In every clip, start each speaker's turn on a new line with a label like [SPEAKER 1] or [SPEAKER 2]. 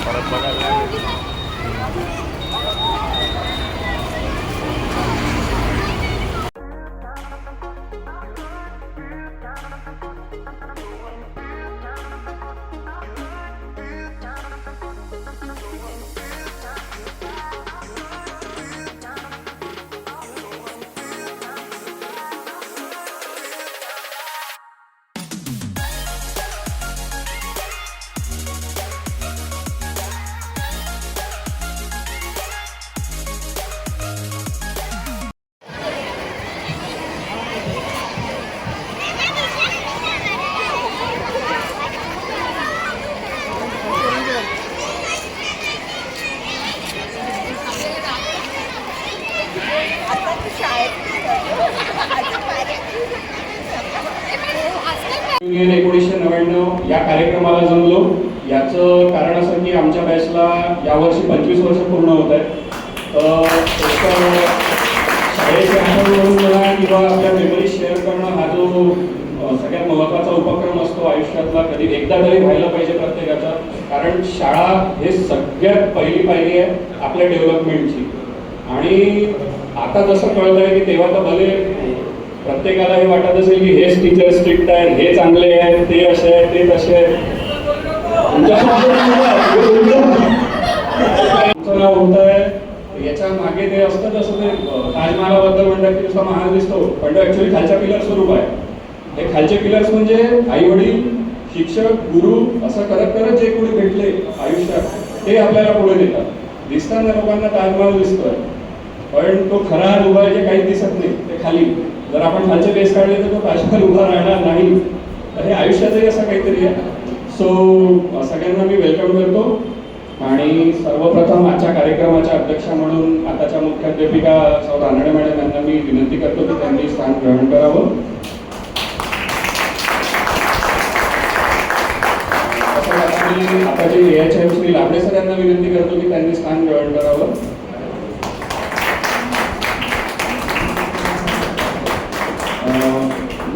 [SPEAKER 1] परत बघायला
[SPEAKER 2] युनियन 1999 या कार्यक्रमाला जमलो. याचं कारण असं की आमच्या बॅचला यावर्षी 25 वर्ष पूर्ण होत आहेत. शाळेचे आठवण म्हणून म्हणा किंवा आपल्या मेमरी शेअर करणं हा जो सगळ्यात महत्त्वाचा उपक्रम असतो आयुष्यातला, कधी एकदा तरी व्हायला पाहिजे प्रत्येकाचा. कारण शाळा हे सगळ्यात पहिली पायरी आहे आपल्या डेव्हलपमेंटची. आणि आता जसं कळत आहे की तेव्हा तर भले प्रत्येकाला हे वाटत असेल की हेच टीचर स्ट्रिक्ट आहेत, हे चांगले आहेत, ते असे आहेत, ते तसे आहेत. आमचं नाव होत आहे याच्या मागे ते असतं तसं ते ताजमहालाबद्दल म्हणतात की नुसता महाल दिसतो, पण तो ऍक्च्युअली खालच्या पिलर्सवर उभा आहे. हे खालचे पिलर्स म्हणजे आई वडील, शिक्षक, गुरु असं करत करत जे कोणी भेटले आयुष्यात ते आपल्याला पुढे देतात. दिसताना लोकांना ताजमहाल दिसतोय, पण तो खरा उभा आहे जे काही दिसत नाही ते खाली. जर आपण खालचे बेस काढले तर तो ताजमहाल उभा राहणार नाही. तर हे आयुष्यातही असं काहीतरी आहे. सो सगळ्यांना मी वेलकम करतो. आणि सर्वप्रथम आजच्या कार्यक्रमाच्या अध्यक्षा म्हणून आताच्या मुख्याध्यापिका सौ रानडे मॅडम यांना मी विनंती करतो की त्यांनी स्थान ग्रहण करावं. आता जे AHM श्री लांबडे सर यांना विनंती करतो की त्यांनी स्थान ग्रहण करावं.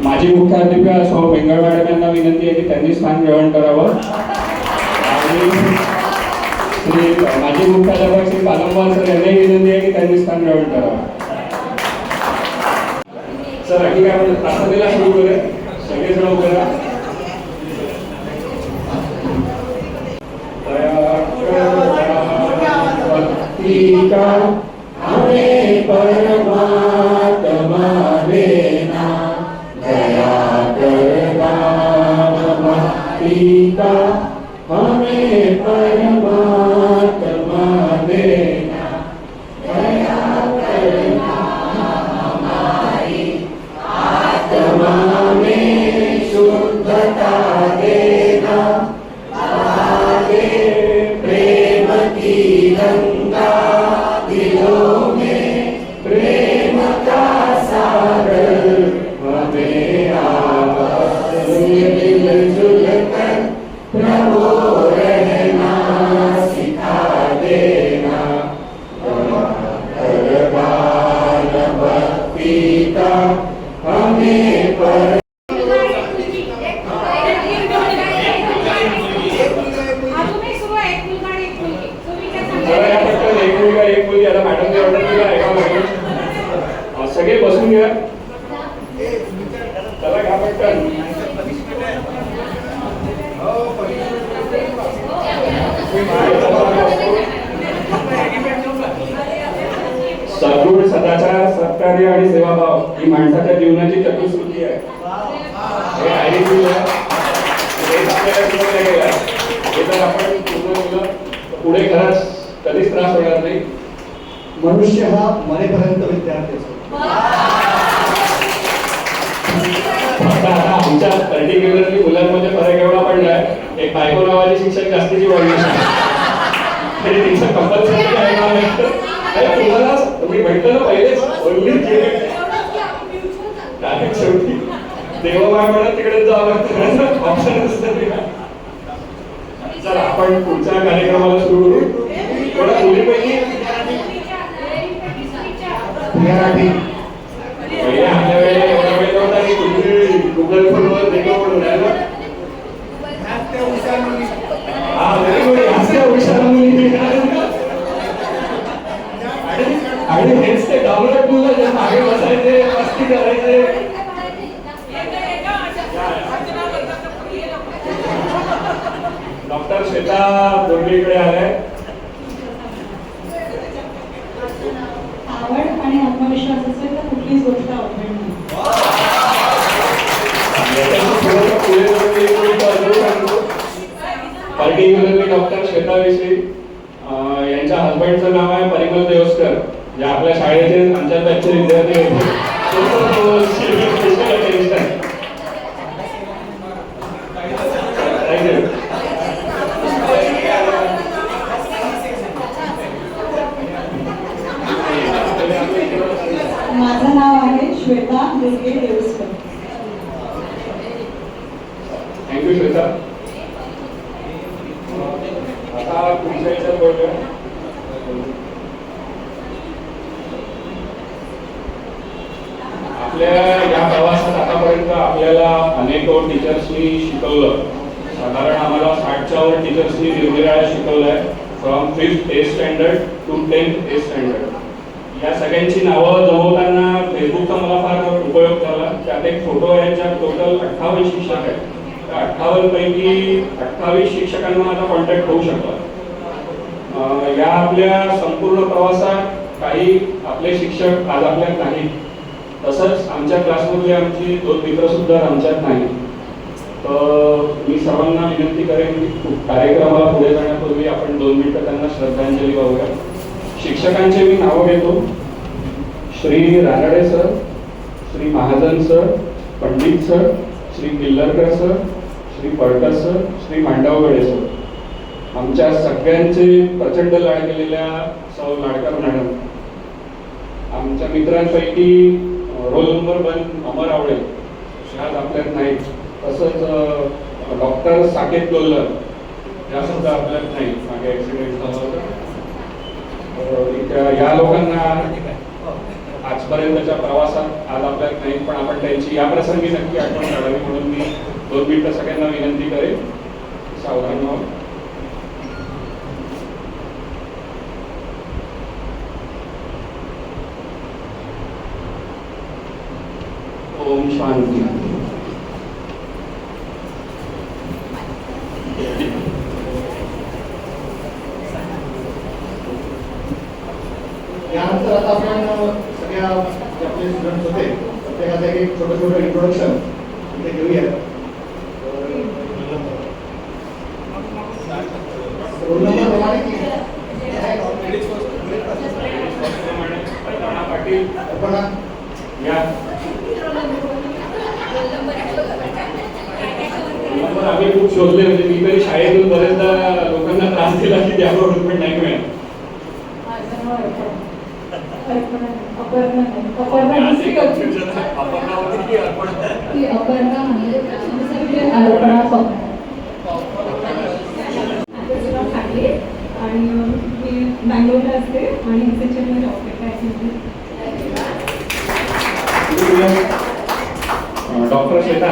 [SPEAKER 2] माजी मुख्याध्यापिका सौ बेंगळ मॅडम यांना विनंती आहे की त्यांनी स्थान ग्रहण करावं. आणि माजी मुख्याध्यापक श्री पालमवार सर यांनाही विनंती आहे की त्यांनी स्थान ग्रहण करावं. सर आणखी काय आपण प्रार्थनेला सुरू करूया. सगळेजण उभे राहा. हमें परमात्मा देना, दया करना पिता, हमें परमात्मा देना, दया करना हमारी आत्मा में शुद्धता देना, आगे प्रेम की गंगा दिलों में, प्रेम का सागर हमें आपस में मिलजुल कर प्रभु रहना सिखा देना, करबान भक्ति का हमें पर सगळे बसून घ्या. चला घ्या पटकन. सद्गुण, सदाचार, सत्कार्य आणि सेवाभाव ही माणसाच्या जीवनाची चतुःश्रुती आहे. हे आयडीसी आहे. आपल्याला शिकवलं गेलं. हे जर आपण पूर्ण केलं तर पुढे खरंच कधीच त्रास होणार नाही.
[SPEAKER 3] मनुष्य हा मरेपर्यंत विद्यार्थी असतो.
[SPEAKER 2] आमच्या पर्टिक्युलरली मुलांमध्ये फरक एवढा पडलाय, एक बायको नावाचे शिक्षक जास्तीची वाढली तरी तिचं कंपल्सरी तुम्हाला तुम्ही म्हटलं ना पहिलेच ओनली डायरेक्ट शेवटी देवबाय म्हणत तिकडे जावं लागतं, ऑप्शन असतं. चला आपण पुढच्या कार्यक्रमाला सुरू करू. थोडा मुलीपैकी आपल्या वेळेला एवढा वेळ नव्हता की तुम्ही गुगल आता दोघीकडे आलाय.
[SPEAKER 1] आवड आणि आत्मविश्वास असेल तर कुठलीच गोष्ट अवघड नाही.
[SPEAKER 2] पर्टिक्युलरली डॉक्टर श्वेता विश्री यांच्या हजबंडचं नाव आहे परिमल देवस्कर, जे आपल्या शाळेचे आमच्या बॅचचे विद्यार्थी
[SPEAKER 1] माझं नाव आहे श्वेता दुर्गे देवस्कर.
[SPEAKER 2] थँक्यू श्वेता. आता पुढच्या याच्यात बोलूया. आपल्या या प्रवासात आतापर्यंत आपल्याला अनेक टीचर्सनी शिकवलं. साधारण आम्हाला 60च्या वर टीचर्सनी निरनिराळ्या शिकवलंय, from 5th A standard to 10th A standard. या सगळ्यांची नावं जमवताना फेसबुकचा मला फार उपयोग झाला. त्यात एक फोटो आहे, ज्यात टोटल 58 शिक्षक आहेत. त्या 58 पैकी 28 शिक्षकांना माझा कॉन्टॅक्ट होऊ शकला. या आपल्या संपूर्ण प्रवासात काही आपले शिक्षक आज आपल्यात नाहीत. तसंच आमच्या क्लासमधले आमची 2 मित्र सुद्धा आमच्यात नाही. तर मी सर्वांना विनंती करेन की कार्यक्रमाला पुढे जाण्यापूर्वी आपण 2 मिनिटं त्यांना श्रद्धांजली वाहूया. शिक्षकांचे मी नावं घेतो. Shri Ranade sir, Shri Mahajan sir, Pandit sir, Shri Killarkar sir, Shri Padkar sir, Shri Mandavgade sir. आमच्या सगळ्यांचे प्रचंड लाड केलेल्या सौ लाडकर मॅडम. आमच्या मित्रांपैकी रोल नंबर 1 अमर आवळे आज आपल्यात नाहीत. तसंच डॉक्टर साकेत कोल्हर या सुद्धा आपल्यात नाही, मागे ॲक्सिडेंट झाला होता. या लोकांना आजपर्यंतच्या प्रवासात आज आपल्यात नाही, पण आपण त्यांची या प्रसंगी नक्की आठवण काढावी म्हणून मी 2 मिनिटं सगळ्यांना विनंती करेन. सावधान व्हा. ओम शांती.
[SPEAKER 3] यानंतर आता आपण सगळ्या जे आपले स्टुडंट्स होते प्रत्येकाचं एक छोटं छोटं इंट्रोडक्शन इथे घेऊया. रोल नंबर प्रमाणे
[SPEAKER 2] पाटील
[SPEAKER 3] आपण
[SPEAKER 2] या आम्ही खूप शोधले, म्हणजे मी तरी शाळेतून बरेचदा लोकांना त्रास दिला की त्यावर पण नाही मिळालं.
[SPEAKER 1] आणि मी बँगलोरला असते आणि SHM मध्ये जॉब करते.
[SPEAKER 2] डॉक्टर श्वेता.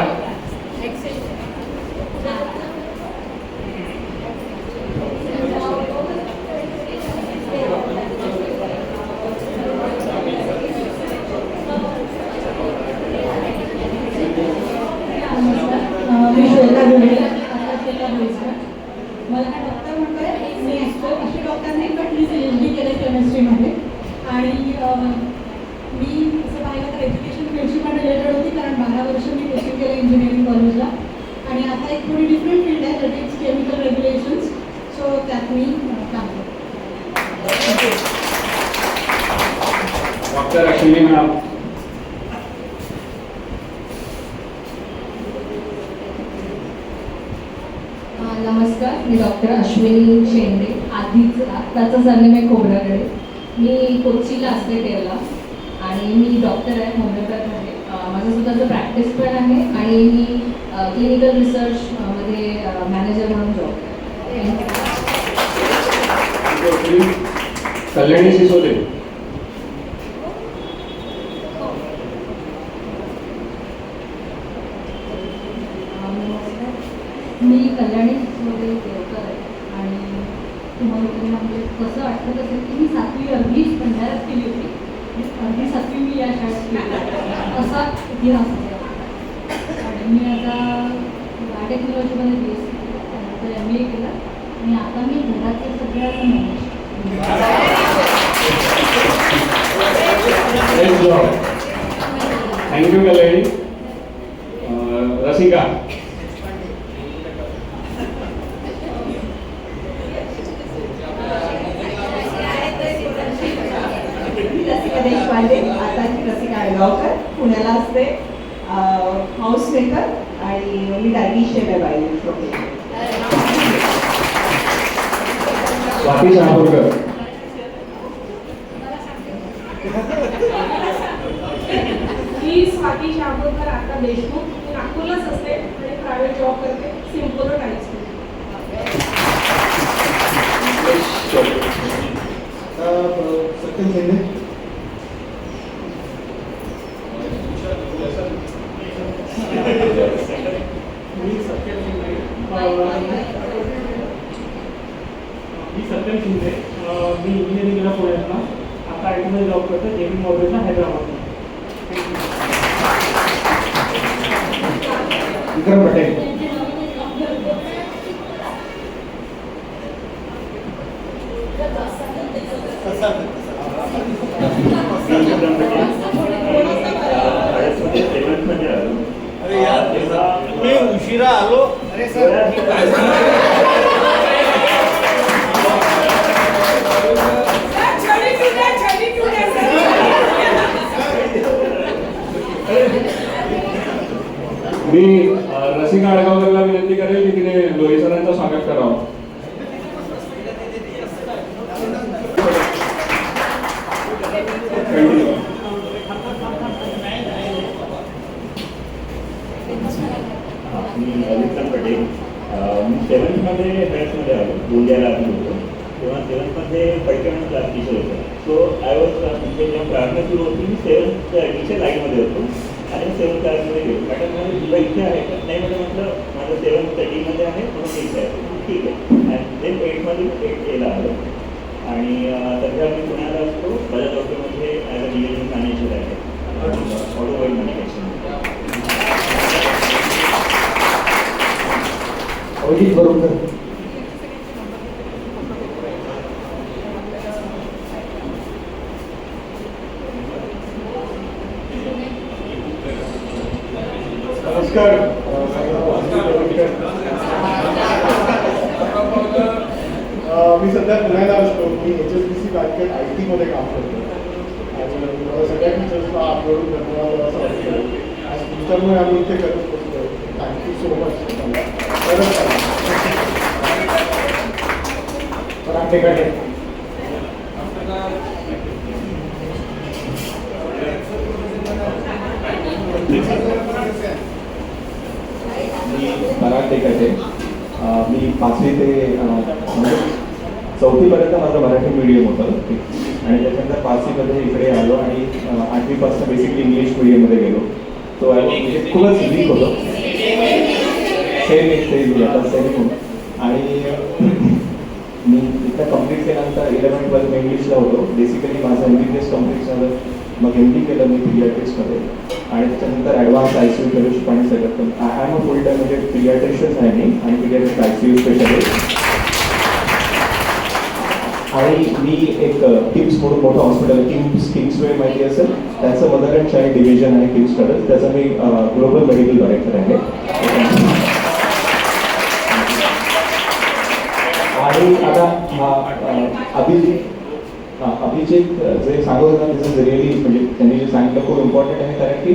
[SPEAKER 1] मी श्वेता दुर्गे, मला काय डॉक्टर म्हणतोय. मी अशी डॉक्टर नाही, पण मी PhD केलं केमिस्ट्रीमध्ये. आणि मी असं पाहिलं तर एज्युकेशन फील्डशी पण रिलेटेड होती, कारण 12 वर्ष मी कोचिंग केलं इंजिनिअरिंग कॉलेजला. आणि आता एक थोडी डिफरंट फील्ड आहे, that is chemical regulations. So त्यात मी काम करते.
[SPEAKER 2] Doctor Ashwini madam.
[SPEAKER 4] नमस्कार, मी डॉक्टर अश्विनी शेंडे. आत्ताचं सरनेम आहे खोबरागडे. मी कोचीला असते टेरला आणि मी डॉक्टर आहे, होमिओपॅथ आहे. माझं स्वतःचं प्रॅक्टिस पण आहे आणि मी क्लिनिकल रिसर्च मध्ये मॅनेजर म्हणून जॉब करते.
[SPEAKER 2] कल्याणी सिसोदे.
[SPEAKER 4] मी कल्याणीमध्ये देवकर आहे आणि तुम्हाला म्हणजे कसं आठवत असेल की मी 7वी अर्धीच भंडाऱ्यात केली होती. अर्धी 7वी मी या शाळेत केली असा इतिहास आहे. आणि मी आता 8 टेक्नॉलॉजीमध्ये BSc त्यानंतर MA केला आणि आता मी घरातल्या सगळ्याचं मॅनेज.
[SPEAKER 2] थँक्यू कल्याणी. रसिका.
[SPEAKER 5] रसिका देशपांडे, आताची रसिका आळगावकर, पुण्याला असते, हाऊस मेकर आणि मी डायटिशियन आहे बायोलॉजी.
[SPEAKER 2] स्वाती शहापूरकर.
[SPEAKER 6] मी स्वाती शहापूरकर, आता देशमुख, मी नागपूरलाच असते आणि प्रायव्हेट जॉब करते, सिम्पोलो टाईप्स.
[SPEAKER 3] सत्यम शिंदे.
[SPEAKER 7] मी सत्यम शिंदे. मी इंजिनिअरिंगला पुण्यातला, आता आय टीमध्ये जॉब करतो, जेबी मॉडेलला हैदराबादला.
[SPEAKER 3] विक्रम पटेल.
[SPEAKER 8] अरे यार मी उशिरा आलो. अरे
[SPEAKER 2] मी रसिका आळगावकरला विनंती करेल की तिने लोही सरांचं स्वागत करावं. Continue.
[SPEAKER 9] मी विक्रम पटेल. मी सेवन्थमध्ये हेल्थमध्ये आलो, गोंदियाला आधी होतो. तेव्हा सेवन्थमध्ये पैठण क्लास टीचर होतो. सो आय वॉज म्हणजे जेव्हा प्रार्थना सुरू होती मी सेवन्थ टीचर लाईनमध्ये होतो आणि मग सेवन्थ क्लासमध्ये गेलो. मॅडम म्हणजे तुला इथे आहे का? नाही म्हटलं माझं सेवन्थ स्टडीमध्ये आहे म्हणून इथे आहे. ठीक आहे. आणि देन एटमध्ये 8Aला आलो आणि सध्या मी पुण्याला असतो. बजाज ऑटोमध्ये ॲज अ डिव्हिजन मॅनेजर आहे ऑटोमोबाईल मॅन्युफॅक्चरिंग.
[SPEAKER 3] अभिजित बरोबर. नमस्कार. मी सध्या पुण्याला असतो. मी HSBC बँकेत IT मध्ये काम करतो आणि सगळ्या टीचर्सला अपलोड करणं असं वाटतं. आज तुमच्यामुळे आम्ही इथे करत बसतो. Thank you so much.
[SPEAKER 10] मराठी कथे. मी 5वी ते म्हणजे 4थीपर्यंत माझं मराठी मीडियम होतं आणि त्याच्यानंतर 5वीमध्ये इकडे आलो आणि 8वीपासून बेसिकली इंग्लिश मीडियममध्ये गेलो. तो म्हणजे खूपच वीक होतो. सेम आता सेम आणि मी इथं कम्प्लीट केल्यानंतर 11-12 इंग्लिशला होतो. बेसिकली माझं MBBS कम्प्लीट झालं. मग MD केलं मी पिडियाट्रिक्समध्ये आणि त्याच्यानंतर ॲडव्हान्स ICU फेलोशिप आणि सगळं. I am a full time म्हणजे पिडियाट्रिशियन्स आहे मी आणि पिडियाट्रिक्स ICU स्पेशलिस्ट. आणि मी एक किम्स म्हणून मोठं हॉस्पिटल किम्सवे माहिती असेल त्याचं मदर अँड चाइल्ड डिव्हिजन आहे किम्सकडं. त्याचं मी ग्लोबल मेडिकल डायरेक्टर आहे. आणि आता अभिजित जे सांगत होता त्याचं रिअली म्हणजे त्यांनी जे सांगितलं खूप इम्पॉर्टंट आहे. कारण की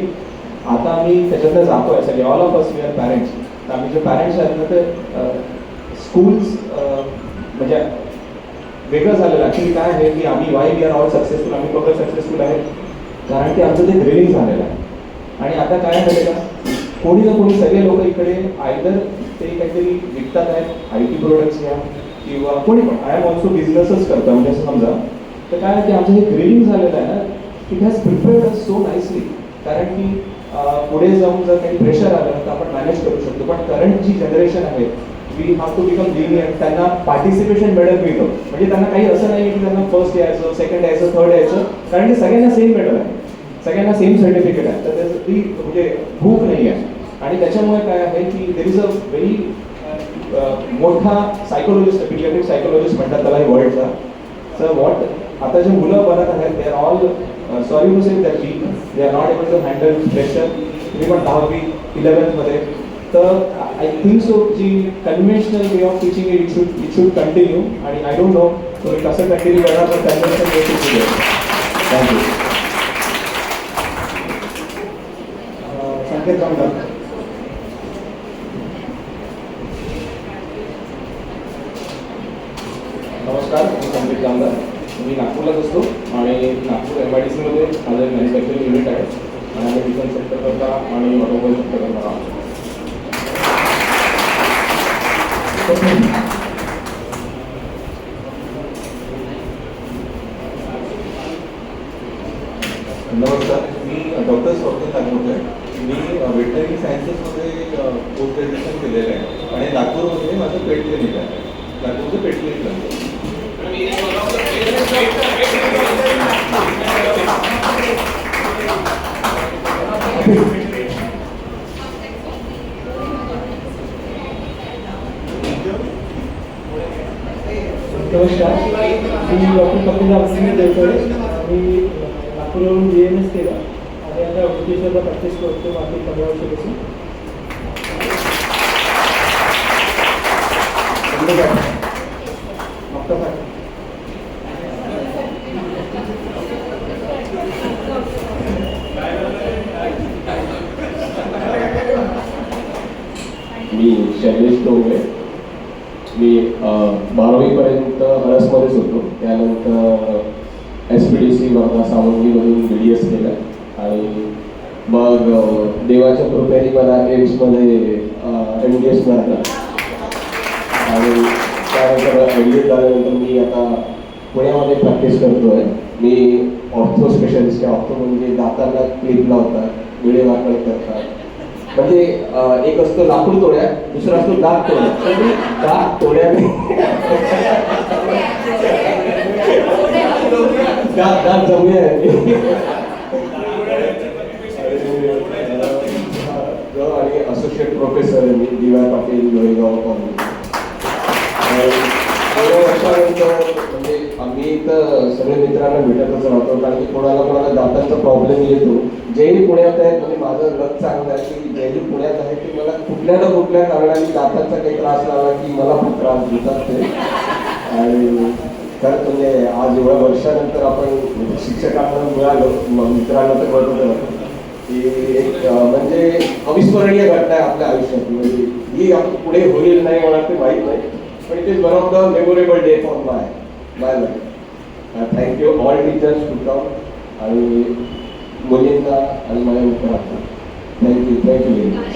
[SPEAKER 10] आता आम्ही त्याच्यातनं जातो आहे सगळे all of us we are parents. तर आम्ही जे पॅरेंट्स आहेत ना ते स्कूल्स म्हणजे वेगळं झालेलं. ॲक्च्युली काय आहे की आम्ही why we are all successful. आम्ही टोटल सक्सेसफुल आहे कारण की आमचं ते ग्रेडिंग झालेलं आहे. आणि आता काय झालेलं कोणी ना कोणी सगळे लोक इकडे आयदर ते काहीतरी विकतात आहेत IT प्रोडक्ट्स घ्या किंवा कोणी पण. आय एम ऑल्सो बिझनेसच करतो म्हणजे असं समजा. तर काय की आमचं हे ग्रेडिंग झालेलं आहे ना it has prepared us so nicely. कारण की पुढे जाऊन जर काही प्रेशर आलं तर आपण मॅनेज करू शकतो. पण करंट जी जनरेशन आहे we have to become linear. त्यांना पार्टिसिपेशन मेडल मिळतं म्हणजे त्यांना काही असं नाही की त्यांना फर्स्ट यायचं सेकंड यायचं थर्ड यायचं. कारण की सगळ्यांना सेम मेडल आहे सगळ्यांना सेम सर्टिफिकेट आहे. तर त्याचं ती म्हणजे भूक नाही आहे. आणि त्याच्यामुळे काय आहे की देर इज अ व्हेरी मोठा सायकोलॉजिस्ट, पिडियाट्रिक सायकोलॉजिस्ट म्हणतात त्याला हे वर्ल्डचा. सर वॉट आता जे मुलं बनत आहेत they are all sorry to say that they are not able to handle pressure. तुम्ही पण 10वी 11th मध्ये. तर आय थिंक सो जी conventional way of teaching it should continue. आणि आय डोंट नो तुम्ही कसं कंटिन्यू करणार पण conventional way to do it. Thank you.
[SPEAKER 3] Sanket Jamdar.
[SPEAKER 10] नमस्कार, मी संकेत जामदार. मी नागपूरलाच असतो आणि नागपूर MIDCमध्ये माझं मॅन्युफॅक्चरिंग युनिट आहे आणि आम्ही डिफेन्स सेक्टरकरता आणि ऑटोमोबाईल सेक्टरकरता आहोत.
[SPEAKER 11] नमस्कार, मी डॉक्टर स्वप्नील नागपूरकर. मी वेटनरी सायन्सेसमध्ये पोस्ट ग्रॅज्युएशन केलेलं आहे आणि नागपूरमध्ये माझं पेट क्लिनिक आहे. नागपूरचं पेट क्लिनिक आहे.
[SPEAKER 7] नमस्कार, मी डॉक्टर कपिल रामसिंग देवतळे. मी नागपूरवरून BAMS केला आणि आता ब्रिटिशला प्रॅक्टिस करतो मागील 15 वर्षापासून.
[SPEAKER 10] मी शैलेश डोंगरे. मी 12वीपर्यंत हरसमध्येच होतो. त्यानंतर SPDC वर्धा सावंगीमधून BDS केलं आणि मग देवाच्या कृपेने मला एम्समध्ये MDS मिळाला आणि त्यानंतर MDS झाल्यानंतर मी आता पुण्यामध्ये प्रॅक्टिस करतो आहे. मी ऑर्थो स्पेशलिस्ट आहे. ऑर्थो म्हणजे दातांना क्लिप लावतात, विळे वाकड करतात. म्हणजे एक असतो लाकूड तोड्या, दुसरा असतो दात तोड्या. तर मी दात तोड्याने दात जमले आणि असोसिएट प्रोफेसर आहे मी DY पाटील लोहेगाव कॉलेज. वर्षानंतर म्हणजे आम्ही तर सगळे मित्रांना भेटतच राहतो कारण की कोणाला दातांचा प्रॉब्लेम येतो. जेही पुण्यात आहेत म्हणजे माझं लक चांगलं आहे की जेही पुण्यात आहे की मला कुठल्या ना कुठल्या कारणाने दातांचा काही त्रास लागला की मला खूप त्रास देतात ते. आणि खरंच म्हणजे आज एवढ्या वर्षानंतर आपण शिक्षकांना मिळालो, मित्रांना तर बरोबर की एक म्हणजे अविस्मरणीय घटना आहे आपल्या आयुष्यात. म्हणजे ही पुढे होईल नाही मला ते माहीत नाही पण it is one of the memorable day for my life. Thank you all teachers to come आणि मुलींना आणि माझ्या मित्रांना थँक्यू व्हेरी मच.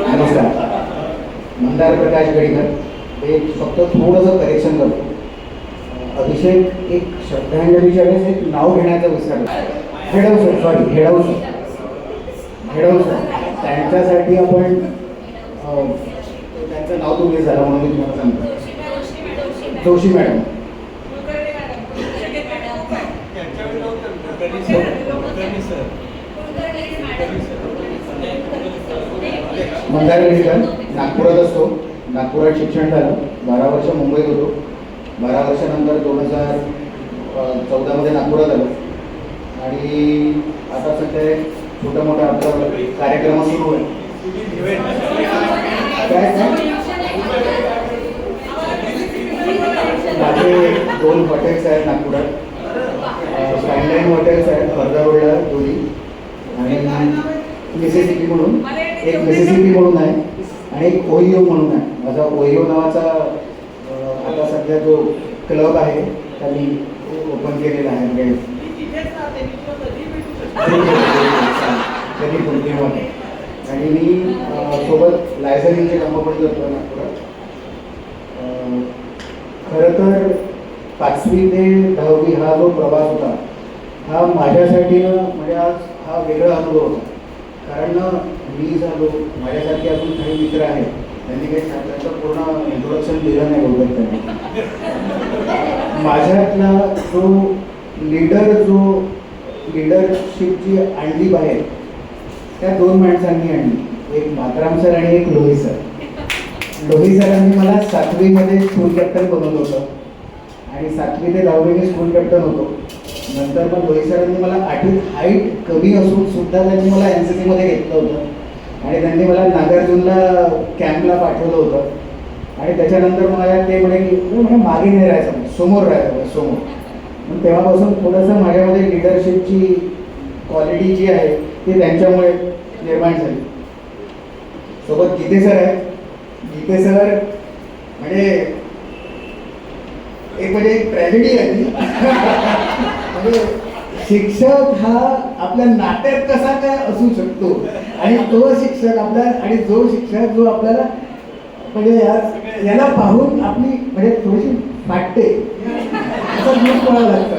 [SPEAKER 12] नमस्कार, मंदार प्रकाश गडीकर. हे फक्त थोडंसं करेक्शन करतो. अभिषेक एक श्रद्धांजलीच्या वेळेस एक नाव घेण्याचं विसरलं. हेडवसर त्यांच्यासाठी आपण त्यांचं नाव तुम्ही झालं म्हणून मी तुम्हाला सांगतो. जोशी मॅडम. मंदार गडीकर नागपुरात असतो. नागपुरात शिक्षण झालं. 12 वर्ष मुंबईत होतो. 12 वर्षानंतर 2014मध्ये नागपुरात आलो आणि आता सध्या छोटा मोठा आपला कार्यक्रम सुरू आहे. माझे 2 हॉटेल्स आहेत नागपुरात. स्कायलाईन हॉटेल्स आहेत वर्धा रोडला दोन्ही आणि मिसिसिपी म्हणून एक मिसिसिपी म्हणून आहे आणि एक ओहिओ म्हणून आहे. माझा ओहिओ नावाचा आता सध्या जो क्लब आहे त्यांनी ओपन केलेला आहे. म्हणजे कधी पुण्यामध्ये आणि मी सोबत लायसन्सचे कामं पण करतो नागपुरात. खरं तर 5वी ते 10वी हा जो प्रवास होता हा माझ्यासाठी म्हणजे आज हा वेगळा अनुभव होता. कारण मी झालो, माझ्यासारखे अजून काही मित्र आहेत त्यांनी काही त्यांचं पूर्ण इंट्रोडक्शन दिलं नाही बोलत त्यांनी. माझ्यातला जो लिडरशिप जी आणली बाहेर, त्या 2 माणसांनी आणली, एक मातराम सर आणि एक लोही सर. लोही सरांनी मला 7वी मध्ये स्कूल कॅप्टन बनवलं होतं आणि 7वी ते 10वी मी स्कूल कॅप्टन होतो. नंतर मग लोही सरांनी मला 8वीत हाईट कमी असून सुद्धा त्यांनी मला NCC मध्ये घेतलं होतं आणि त्यांनी मला नागार्जुनला कॅम्पला पाठवलं होतं. आणि त्याच्यानंतर मला ते म्हणे की मागे नाही राहायचं, समोर राहायचं, समोर. मग तेव्हापासून थोडंसं माझ्यामध्ये लिडरशिपची क्वालिटी जी आहे ती त्यांच्यामुळे निर्माण झाली. सोबत गीते सर आहेत. गीते सर म्हणजे एक ट्रॅजेडी आहे ती. म्हणजे शिक्षक हा आपल्या नात्यात कसा काय असू शकतो आणि तो शिक्षक आपल्या आणि जो शिक्षक जो आपल्याला म्हणजे याला पाहून आपली म्हणजे थोडीशी फाटते असं दूर पडावं लागतं.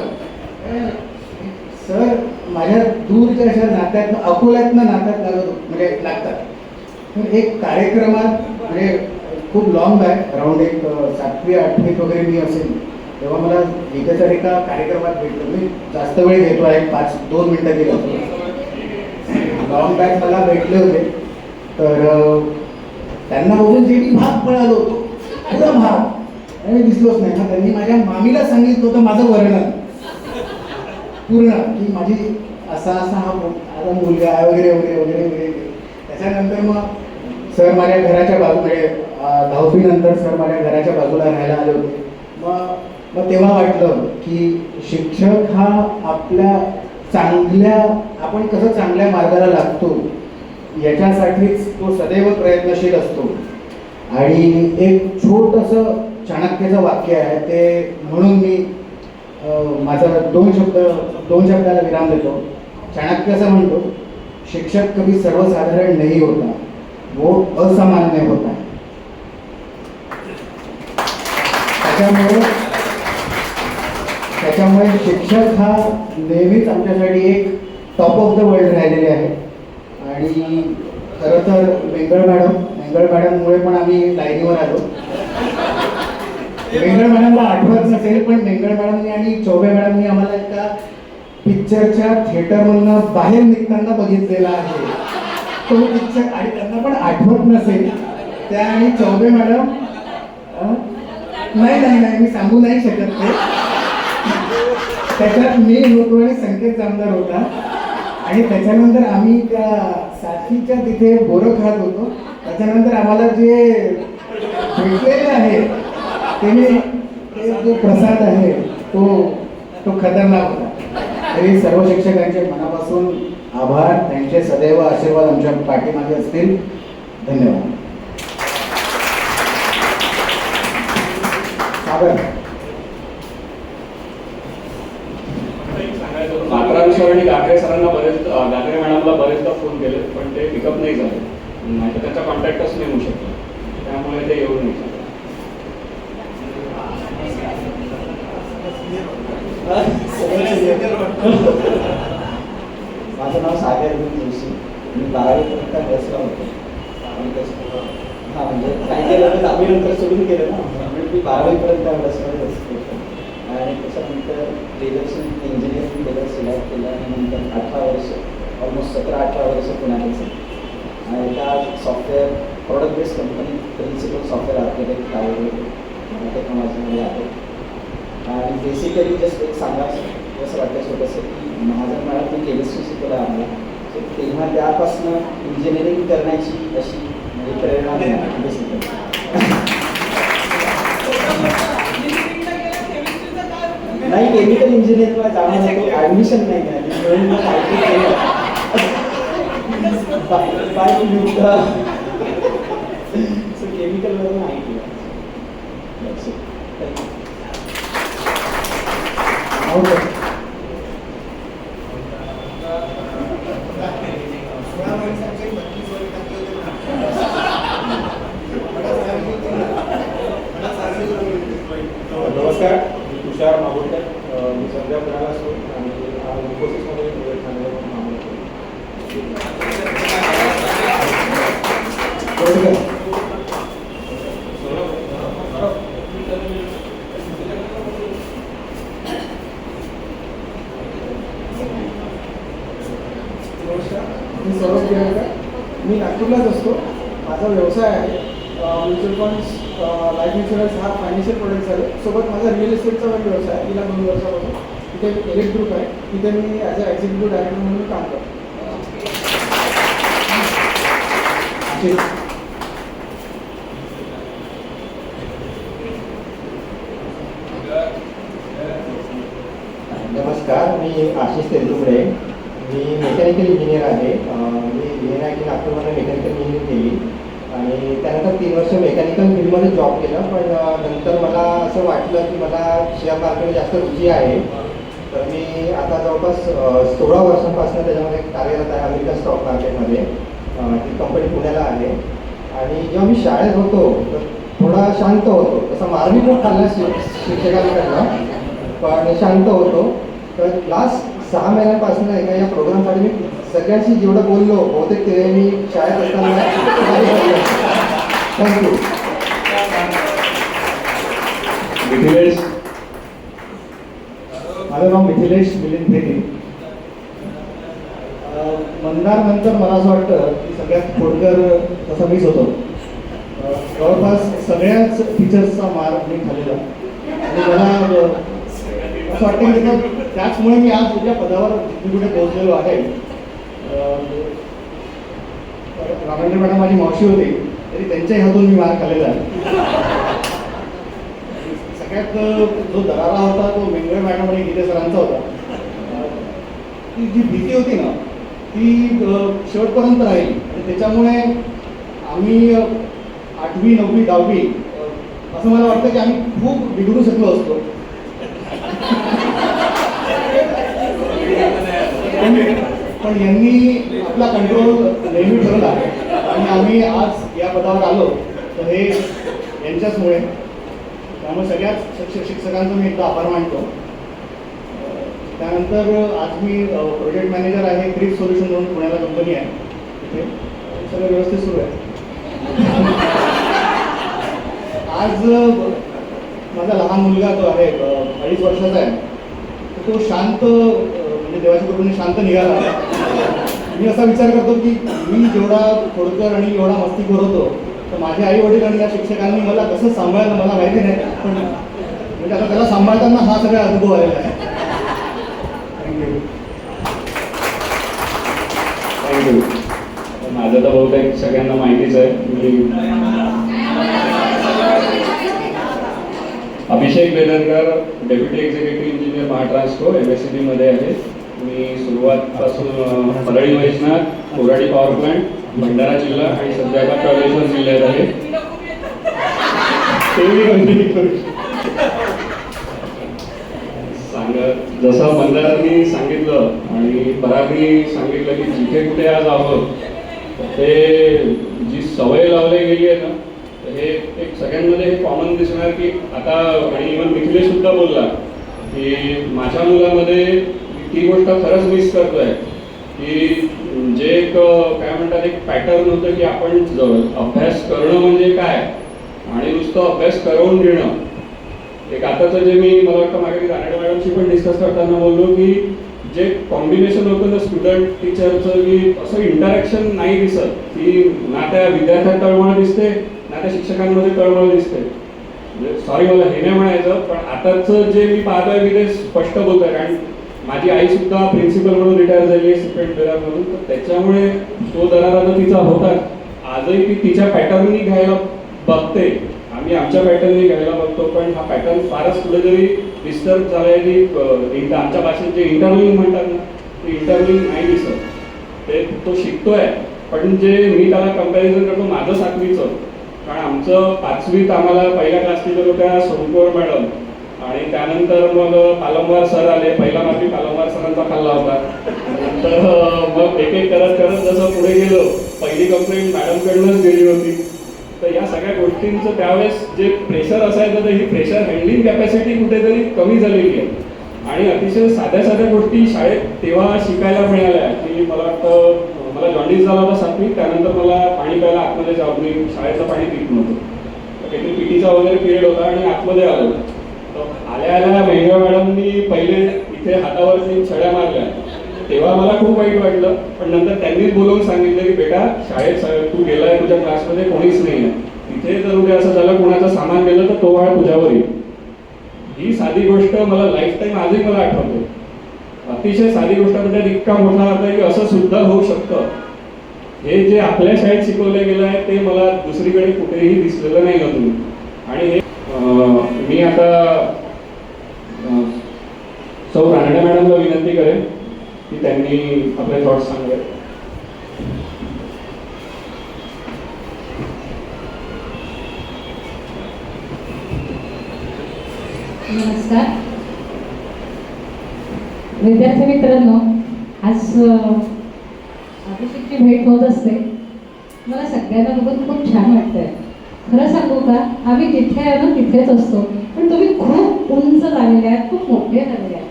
[SPEAKER 12] सर माझ्या दूरच्या अशा नात्यातनं अकोल्यातनं नात्यात लागतात. तर एक कार्यक्रमात म्हणजे खूप लॉंग आहे, अराऊंड एक 7वी 8वीत वगैरे मी असेल तेव्हा मला गीतेसर एका कार्यक्रमात भेटलो. मी जास्त वेळ घेतो आहे, 2 मिनटं गेलो लॉंग बॅक मला भेटले होते. तर त्यांना बघून जे मी भाग पळालो होतो, पुरा भाग आणि दिसलोच नाही. मग त्यांनी माझ्या मामीला सांगितलं होतं माझं वर्णन पूर्ण, की माझी असा हा मुलगा आहे वगैरे वगैरे वगैरे वगैरे. त्याच्यानंतर मग सर माझ्या घराच्या बाजूकडे 10वी नंतर सर माझ्या घराच्या बाजूला राहायला आले होते. मग तेव्हा वाटलं की शिक्षक हा आपण कसं चांगल्या मार्गाला लागतो याच्यासाठीच तो सदैव प्रयत्नशील असतो. आणि एक छोटंसं चाणक्याचं वाक्य आहे ते म्हणून मी माझा 2 शब्दाला विराम देतो. चाणक्य असं म्हणतो, शिक्षक कभी सर्वसाधारण नहीं होता, वो असामान्य होता. त्याच्यामुळे शिक्षक हा नेहमीच आमच्यासाठी एक टॉप ऑफ द वर्ल्ड राहिलेले आहे. आणि खरं तर मेंगळ मॅडममुळे पण आम्ही लाईनीवर आलो. मेंगळ मॅडमला आठवत नसेल पण मेंगळ मॅडमनी आणि चौबे मॅडमनी आम्हाला एका पिक्चरच्या थिएटरमधून बाहेर निघताना बघितलेला आहे तो पिक्चर. आणि त्यांना पण आठवत नसेल त्या आणि चौबे मॅडम नाही मी सांगू नाही शकत ते. त्याच्यात मी होतो आणि संकेत जामदार होता. आणि त्याच्यानंतर आम्ही त्या साथीच्या तिथे बोरं खात होतो. त्याच्यानंतर आम्हाला जे भेटलेले आहे ते जो प्रसाद आहे तो खतरनाक होता. तरी सर्व शिक्षकांचे मनापासून आभार, त्यांचे सदैव आशीर्वाद आमच्या पाठीमागे असतील. धन्यवाद.
[SPEAKER 2] मातराम सर आणि गागरे सरांना गागरे मॅडमला बरेचदा फोन केले पण ते पिकअप नाही झाले. नाही त्यांचा कॉन्टॅक्टच नाही होऊ शकतो, त्यामुळे ते येऊ नाही शकत.
[SPEAKER 12] माझं नाव सागर जोशी. मी 12वीपर्यंत बसला होतो. म्हणजे काही केलं तर 10वी नंतर सोडून केलं ना. म्हणजे मी 12वीपर्यंत बसला होतो आणि त्याच्यानंतर ग्रॅज्युएशन इंजिनिअरिंग केलं, सिलेक्ट केलं आणि नंतर 18 वर्ष ऑलमोस्ट 17-18 वर्ष पुण्यात असेल. आणि त्या software product based company principal software architect टेक्नॉलॉजीमध्ये आहे. आणि बेसिकली जस्ट एक सांगायचं असं वाटतं छोटंसं की महाजन मॅडमने केमिस्ट्री शिकवलं आम्हाला. सो तेव्हा त्यापासून इंजिनिअरिंग करण्याची अशी म्हणजे प्रेरणा मिळाली बेसिकली. नाही केमिकल इंजिनिअरिंगला जाणार होतो, ॲडमिशन नाही मिळाली म्हणून मग IT केलं. सो केमिकलवरून IT.
[SPEAKER 10] नमस्कार, मी तुषार मागोडकर. मी सध्या पुण्याला असतो आणि इन्फोसिसमध्ये प्रोजेक्ट मॅनेजर म्हणून काम करतो.
[SPEAKER 7] मी नागपूरलाच असतो. माझा व्यवसाय आहे म्युच्युअल फंड्स, लाईफ इन्शुरन्स हा फायनान्शियल प्रोडक्ट्स आहे. सोबत माझा रिअल इस्टेटचा पण व्यवसाय आहे. गेल्या 2 वर्षापासून तिथे एलिट ग्रुप आहे, तिथे मी ॲज अ एक्झिक्युटिव्ह डायरेक्टर म्हणून काम करतो.
[SPEAKER 12] नमस्कार, मी आशिष तेलुगडे. मी मेकॅनिकल इंजिनियर आहे. मी VNIT नागपूरमध्ये मेकॅनिकल इंजिनिअरिंग केली आणि त्यानंतर 3 वर्ष मेकॅनिकल फील्डमध्ये जॉब केला. पण नंतर मला असं वाटलं की मला शेअर मार्केटमध्ये जास्त रुची आहे. तर मी आता जवळपास 16 वर्षांपासून त्याच्यामध्ये कार्यरत आहे अमेरिकन स्टॉक मार्केटमध्ये. ती कंपनी पुण्याला आहे. आणि जेव्हा मी शाळेत होतो तर थोडा शांत होतो, तसा मारही खूप खाल्ला शिक्षकांकडनं, पण शांत होतो. तर लास्ट 6 महिन्यांपासून एका या प्रोग्रामसाठी मी सगळ्यांशी जेवढं बोललो बहुतेक ते मी शाळेत असताना. थँक्यू.
[SPEAKER 2] मिथिलेश.
[SPEAKER 3] माझं नाव मिथिलेश मिलिंद भेदी. मंदार नंतर मला असं वाटतं की सगळ्यात खोडकर तसा मीच होतो. जवळपास सगळ्याच टीचर्सचा मार मी खाल्लेला आणि मला असं वाटतं की त्याचमुळे मी आज उद्या पदावर जिथे कुठे पोहोचलेलो आहे. रामेंद्र मॅडम माझी मावशी होती तरी त्यांच्याही हातून मी मार खाल्लेला आहे. सगळ्यात जो दरारा होता तो मेंगळे मॅडम आणि गीते सरांचा होता. ती जी भीती होती ना ती शेवटपर्यंत राहील आणि त्याच्यामुळे आम्ही 8वी 9वी 10वी असं मला वाटतं की आम्ही खूप बिघडू शकलो असतो. पण यांनी आपला कंट्रोल नेहमी ठेवला आणि आम्ही आज या पदावर आलो तर हे यांच्याचमुळे. त्यामुळे सगळ्याच शिक्षकांचा मी एकदा आभार मानतो. त्यानंतर आज मी प्रोजेक्ट मॅनेजर आहे ग्रीप सोल्युशन म्हणून पुण्याला कंपनी आहे. तिथे सगळं व्यवस्थित सुरू आहे. आज माझा लहान मुलगा जो आहे 2.5 वर्षाचा आहे, तो शांत म्हणजे देवाच्या कृपेने शांत निघाला. मी असा विचार करतो की मी जेवढा खोडकर आणि एवढा मस्तीखोर होतो तर माझे आई वडील आणि या शिक्षकांनी मला कसं सांभाळलं मला माहिती नाही, पण म्हणजे आता त्याला सांभाळताना हा सगळा अनुभव आलेला आहे. थँक्यू.
[SPEAKER 2] थँक्यू. माझं तर बहुतेक सगळ्यांना माहितीच आहे. मी Abhishek Bedarkar, deputy executive engineer Mahatransco MSCB मध्ये आहे. मी सुरुवातपासून परळी वैजनाथ, कोराडी पॉवर प्लांट, भंडारा जिल्हा आणि सध्या आता कळमेश्वर जिल्ह्यात आहे. जसं मंदारांनी सांगितलं आणि परागनी सांगितलं की जिथे कुठे आज आहोत ते जी सवय लावली गेली आहे ना, हे एक सगळ्यांमध्ये हे कॉमन दिसणार की आता, आणि इव्हन मिथिलेश सुद्धा बोलला की माझ्या मुलामध्ये ती गोष्ट खरंच मिस करतोय की जे एक काय म्हणतात एक पॅटर्न होतं की आपण अभ्यास करणं म्हणजे काय आणि नुसतं अभ्यास करवून घेणं. एक आताचं जे मला वाटतं मागे रानडे मॅडमशी पण डिस्कस करताना बोललो की जे कॉम्बिनेशन होतं ना स्टुडंट टीचरचं की असं इंटरॅक्शन नाही दिसत, की ना त्या विद्यार्थ्यात तळमळ दिसते ना त्या शिक्षकांमध्ये तळमळ दिसते. म्हणजे सॉरी मला हे नाही म्हणायचं, पण आताचं जे मी पाहतोय मी ते स्पष्ट बोलतोय. कारण माझी आई सुद्धा प्रिन्सिपल म्हणून रिटायर झाली आहे सिपेंट बेरार म्हणून, तर त्याच्यामुळे तो दरारा तर तिचा होता. आजही ती तिच्या पॅटर्ननी घ्यायला बघते, आम्ही आमच्या पॅटर्ननी घ्यायला बघतो, पण हा पॅटर्न फारच कुठेतरी डिस्टर्ब झाला आहे की आमच्या भाषेत जे इंटरव्ह्यू म्हणतात ना ते इंटरव्ह्यू नाही दिसत. ते तो शिकतोय, पण जे मी त्याला कंपॅरिझन करतो माझं 7वीचं, कारण आमचं 5वीत आम्हाला पहिल्या क्लास टीचर होत्या सोमकोर मॅडम आणि त्यानंतर मग पालमवार सर आले. पहिला मार्क मी पालमवार सरांचा खाल्ला होता. नंतर मग एक एक करत करत जसं पुढे गेलो पहिली कंप्लेंट मॅडमकडूनच गेली होती. तर या सगळ्या गोष्टींचं त्यावेळेस जे प्रेशर असायचं तर ही प्रेशर हँडलिंग कॅपॅसिटी कुठेतरी कमी झालेली आहे. आणि अतिशय साध्या साध्या गोष्टी शाळेत तेव्हा शिकायला मिळाल्या की मला वाटतं मला जॉन्डिस झाला होता 7वीत, त्यानंतर मला पाणी प्यायला आतमध्ये जाऊ, मी शाळेचं पाणी पित नव्हतं. काहीतरी पीटीचा वगैरे पिरियड होता आणि आतमध्ये आलो. तर आल्या आल्या मेहरा मॅडमनी पहिले इथे हातावरती छड्या मारल्या तेव्हा मला खूप वाईट वाटलं, पण नंतर त्यांनीच बोलवून सांगितलं की बेटा शाळेत तू गेलाय, तुझ्या क्लासमध्ये कोणीच नाही आहे, तिथे जर उद्या असं झालं कोणाचं सामान गेलं तर तो वाळ तुझ्यावर येईल. ही साधी गोष्ट मला लाईफ टाईम आजही मला आठवते. अतिशय साधी गोष्ट म्हणजे इतका मोठा अर्थ की असं सुद्धा होऊ शकतं. हे जे आपल्या शाळेत शिकवलं गेलं आहे ते मला दुसरीकडे कुठेही दिसलेलं नाही अजून. आणि हे मी आता सौ रानडे मॅडमला विनंती करेन की त्यांनी आपले थॉट्स सांगावे.
[SPEAKER 4] नमस्कार विद्यार्थी मित्रांनो, आज अभिषेकची भेट होत असते. मला सगळ्यांना बघून खूप छान वाटतंय. खरं सांगू का, आम्ही जिथे आहे ना तिथेच असतो, पण तुम्ही खूप उंच झालेले आहात, खूप मोठे झालेले आहात.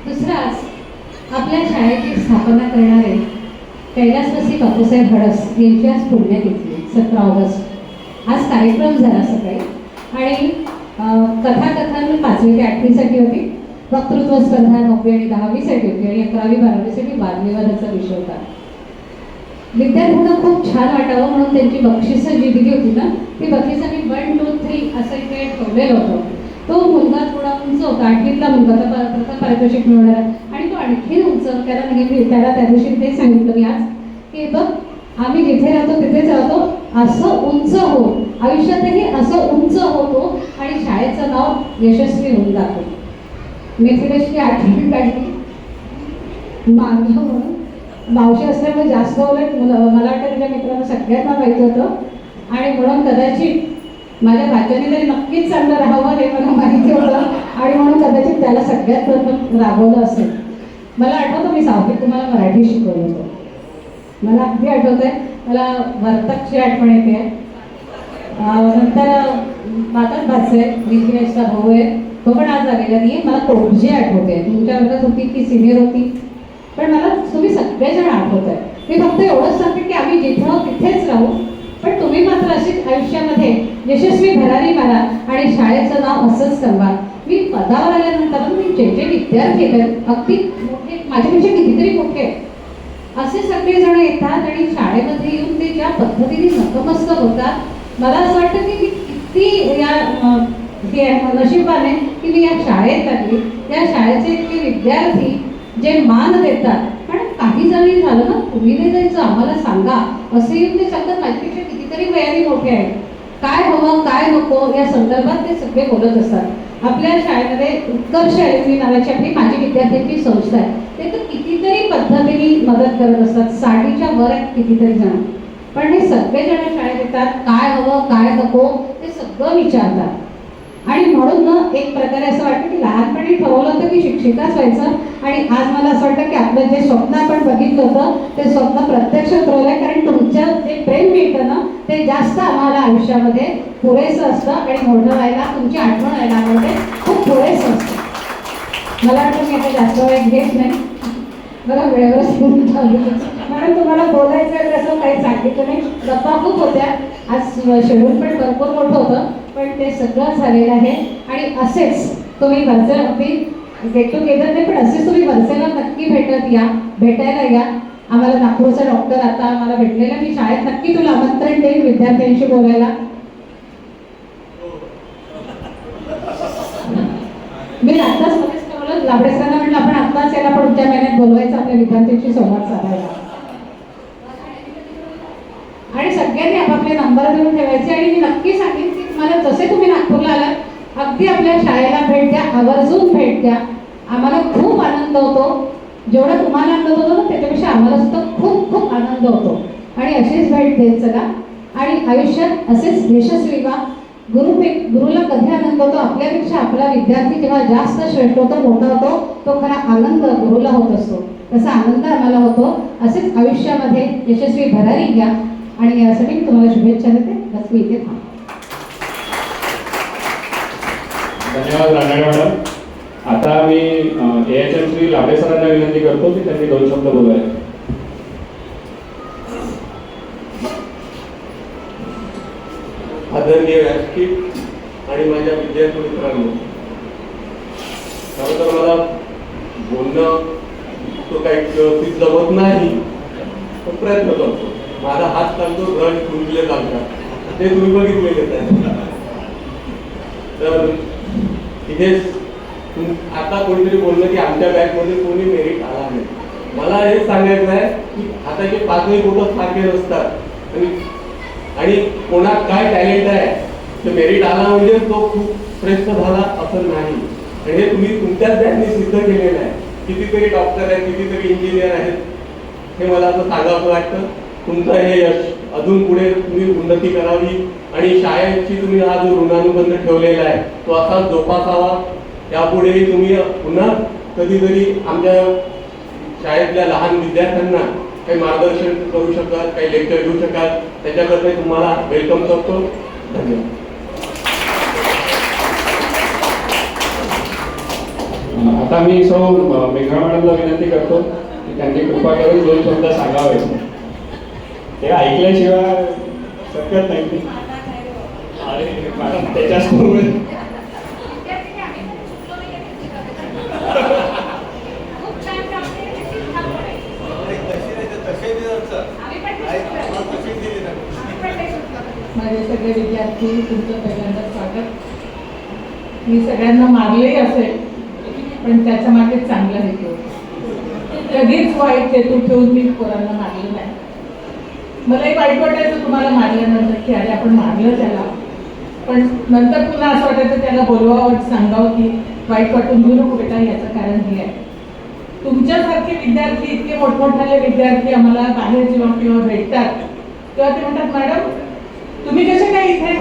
[SPEAKER 4] दुसरं, आज आपल्या शाळेची स्थापना करणारे कैलासवासी बापूसाहेब हडस यांची आज पुण्यतिथी 17 ऑगस्ट. आज कार्यक्रम झाला सकाळी आणि कथाकथन 5वी ते 8वीसाठी होती, वक्तृत्व स्पर्धा 9वी आणि 10वीसाठी होती आणि 11वी 12वीसाठी वादविवादाचा विषय होता. विद्यार्थ्यांना खूप छान वाटावं म्हणून त्यांची बक्षिसं जी दिली होती ना, ती बक्षिसं मी 1, 2, 3 असं इथे ठेवलेलं होतं. तो मुलगा थोडा उंच होता, 8वीतला मुलगा, प्रथम पारितोषिक मिळवणारा, आणि तो आणखी उंच. त्याला त्या दिवशी ते सांगितलं मी आज की बघ, आम्ही जिथे राहतो तिथेच राहतो, असं उंच हो, आयुष्यातही असं उंच होतो आणि शाळेचं नाव यशस्वी होऊन जातो. मिथिलेशची आठवण काढली मागं म्हणून. मावशी असल्यामुळे जास्त उलट मला वाटतं तिच्या मित्रांना सगळ्यांना माहिती होतं, आणि म्हणून कदाचित माझ्या भाच्याने तरी नक्कीच चांगलं राहावं हे मला माहिती होतं, आणि म्हणून कदाचित त्याला सगळ्यात प्रथम राबवलं असेल. मला आठवतं मी सावकीत तुम्हाला मराठी शिकवलं होतं, मला अगदी आठवत आहे. मला वर्तकची आठवण येते. नंतर माताच भाचे मिथिलेशचा भाऊ आहे, तो पण आज आलेला नाही आहे. मला तोडजी आठवते, तुमच्या वर्गात होती ती सिनियर होती, पण मला तुम्ही सगळेजण आठवत आहे. मी फक्त एवढंच सांगते की आम्ही जिथे आहोत तिथेच राहू, पण तुम्ही मात्र अशीच आयुष्यामध्ये यशस्वी भरारी मारा आणि शाळेचं नाव असंच कमवा. मी पदावर आल्यानंतर मी जे विद्यार्थी आहेत अगदी मोठे, माझ्यापेक्षा कितीतरी मोठे, असे सगळेजण येतात आणि शाळेमध्ये येऊन ते ज्या पद्धतीने नतमस्तक होतात. मला असं वाटतं की मी किती या नशिबाने की मी या शाळेत आली. या शाळेचे इतके विद्यार्थी जे मान देतात, कारण काही जरी झालं ना, तुम्ही नाही जायचं, आम्हाला सांगा असे येऊन ते सांगतात. माझ्यापेक्षा कितीतरी वयाने मोठे आहेत, काय हवं काय नको या संदर्भात ते सगळे बोलत असतात. आपल्या शाळेमध्ये उत्कर्ष अॅल्युमिनी नावाची आपली माजी विद्यार्थ्यांची संस्था आहे. ते तर कितीतरी पद्धतीने मदत करत असतात, 60च्या वर आहेत कितीतरी जण, पण हे सगळेजण शाळेत येतात, काय हवं काय नको ते सगळं विचारतात. आणि म्हणून ना एक प्रकारे असं वाटतं की लहानपणी ठरवलं होतं की शिक्षिकाच व्हायचं, आणि आज मला असं वाटतं की आपलं जे स्वप्न आपण बघितलं होतं ते स्वप्न प्रत्यक्ष उतरवलंय. कारण तुमचं जे प्रेम मिळतं ना ते जास्त आम्हाला आयुष्यामध्ये पुरेसं असतं, आणि मोठं व्हायला तुमची आठवण व्हायला आम्हाला खूप पुरेसं असतं. मला वाटतं मी आता जास्त वेळ घेत नाही, मला वेळेवरच म्हणून तुम्हाला बोलायचं असं काही सांगितलं नाही. गप्पा खूप होत्या, आज शेड्यूल पण भरपूर मोठं होतं, पण ते सगळं झालेलं आहे. आणि असेच तुम्ही वरचे अगदी गेट टुगेदर नाही, पण असेच तुम्ही वरचेला नक्की भेटायला या. आम्हाला नागपूरचा डॉक्टर आता आम्हाला भेटलेला, मी शाळेत नक्की तुला आमंत्रण देईन विद्यार्थ्यांशी बोलायला. मी आत्ताच मध्येच ठरवलं, लाबडे सरांना म्हटलं आपण आत्ताच याला पुढच्या महिन्यात बोलवायचं आपल्या विद्यार्थ्यांशी संवाद साधायला. आणि सगळ्यांनी आपापले नंबर देऊन ठेवायचे. आणि मी नक्की सांगेन की तुम्हाला जसे तुम्ही नागपूरला आलात अगदी आपल्या शाळेला भेट द्या, आवर्जून भेट द्या. आम्हाला खूप आनंद होतो, जेवढा तुम्हाला आनंद होतो ना त्याच्यापेक्षा आम्हाला सुद्धा खूप खूप आनंद होतो. आणि अशीच भेट देत चला आणि आयुष्यात असेच यशस्वी व्हा. गुरुला कधी आनंद होतो, आपल्यापेक्षा आपला विद्यार्थी जेव्हा जास्त श्रेष्ठ होतो, मोठा होतो, तो खरा आनंद गुरुला होत असतो. तसा आनंद आम्हाला होतो. असेच आयुष्यामध्ये यशस्वी भरारी घ्या, आणि यासाठी मी तुम्हाला शुभेच्छा देते. बस मी इथे थांबते.
[SPEAKER 2] धन्यवाद रानडे मॅडम. आता मी AHM श्री लाबडे सरांना विनंती करतो की त्यांनी 2 शब्द बोलावे.
[SPEAKER 13] आदरणीय व्यासपीठ आणि माझ्या विद्यार्थी मित्रांनो, खरं तर मला बोलणं तो काही व्यवस्थित जमत नाही, पण प्रयत्न करतो. माझा हात चालतो, ब्रश गुंजले चालतात, ते तुम्ही बघितलेलेच आहे. तर इथेच आता कोणीतरी बोललं की आमच्या बॅगमध्ये कोणी मेरिट आला नाही. मला हेच सांगायचं आहे की हाताचे पाचही बोटं सारखे नसतात आणि कोणात काय टॅलेंट आहे ते मेरिट आला म्हणजे तो खूप श्रेष्ठ झाला असं नाही. आणि हे तुम्ही तुमच्याच बॅगने सिद्ध केलेलं आहे. कितीतरी डॉक्टर आहेत, कितीतरी इंजिनियर आहेत, हे मला असं सांगावं वाटतं. तुमचं हे यश अजून पुढे तुम्ही उन्नती करावी आणि शाळेची तुम्ही हा जो ऋणानुबंध ठेवलेला आहे तो असाच जोपासावा. यापुढेही तुम्ही पुन्हा कधीतरी आमच्या शाळेतल्या लहान विद्यार्थ्यांना काही मार्गदर्शन करू शकाल, काही लेक्चर घेऊ शकाल, त्याच्याकरता तुम्हाला वेलकम करतो. धन्यवाद.
[SPEAKER 2] आता मी सौ मेघा मॅडमला विनंती करतो की त्यांनी कृपा करून 2 शब्द सांगावे. ते ऐकल्याशिवाय शक्यत नाही. अरे मॅडम त्याच्यासमोर
[SPEAKER 1] माझे सगळे विद्यार्थी, तुमचं पहिल्यांदा स्वागत. मी सगळ्यांना मारलेही असेल, पण त्याच्या मागे चांगला हेतू होता. कधीच वाईट हेतू ठेवून मी पोरांना मारलं नाही. मलाही वाईट वाटायचं तुम्हाला मारल्यानंतर की अरे आपण मारलं त्याला, पण नंतर पुन्हा असं वाटायचं त्याला बोलवावं, सांगावं की वाईट वाटून घेऊ नको बेटा, याचं कारण हे आहे. तुमच्यासारखे विद्यार्थी, इतके मोठमोठाले विद्यार्थी आम्हाला बाहेर जेव्हा भेटतात तेव्हा ते म्हणतात मॅडम तुम्ही कसे काय इथे,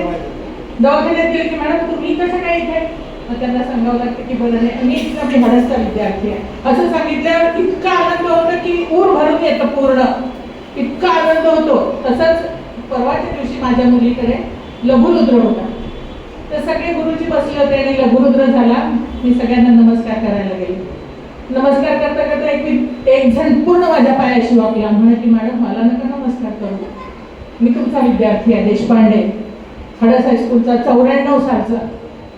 [SPEAKER 1] दवाखान्यात गेले की मॅडम तुम्ही कसं काय इथे. मग त्यांना सांगावं लागतं की बरं नाही, मी इतका हडसचा विद्यार्थी आहे असं सांगितल्यावर इतका आनंद होतो की ऊर भरून येतं पूर्ण, इतका आनंद होतो. तसंच परवाच्या दिवशी माझ्या मुलीकडे लघुरुद्र होता, तर सगळे गुरुजी बसले होते आणि लघुरुद्र झाला. मी सगळ्यांना नमस्कार करायला गेले. नमस्कार करता करता एक जण पूर्ण माझ्या पायाशी वाकला, म्हणे की मॅडम मला नका नमस्कार करू, मी तुमचा विद्यार्थी आहे देशपांडे, हडस हायस्कूलचा 94 सालचा.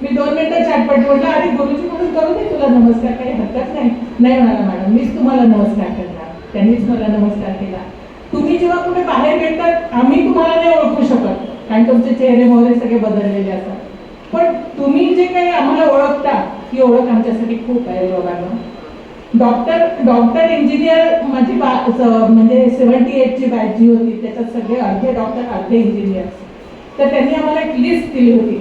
[SPEAKER 1] मी 2 मिनिटं चाटपट म्हटलं अरे गुरुजी म्हणून करू दे तुला नमस्कार, काही हरकत नाही. नाही म्हणाला मॅडम मीच तुम्हाला नमस्कार करणार. त्यांनीच मला नमस्कार केला. तुम्ही जेव्हा कुठे बाहेर भेटतात आम्ही तुम्हाला नाही ओळखू शकत, कारण तुमचे चेहरे मोहरे सगळे बदललेले असतात, पण तुम्ही जे काही आम्हाला ओळखता ही ओळख आमच्यासाठी खूप आहे बाबांना. डॉक्टर इंजिनियर माझी म्हणजे 78 ची बॅच जी होती त्याच्यात सगळे अर्धे डॉक्टर अर्धे इंजिनियर्स. तर त्यांनी आम्हाला एक लिस्ट दिली होती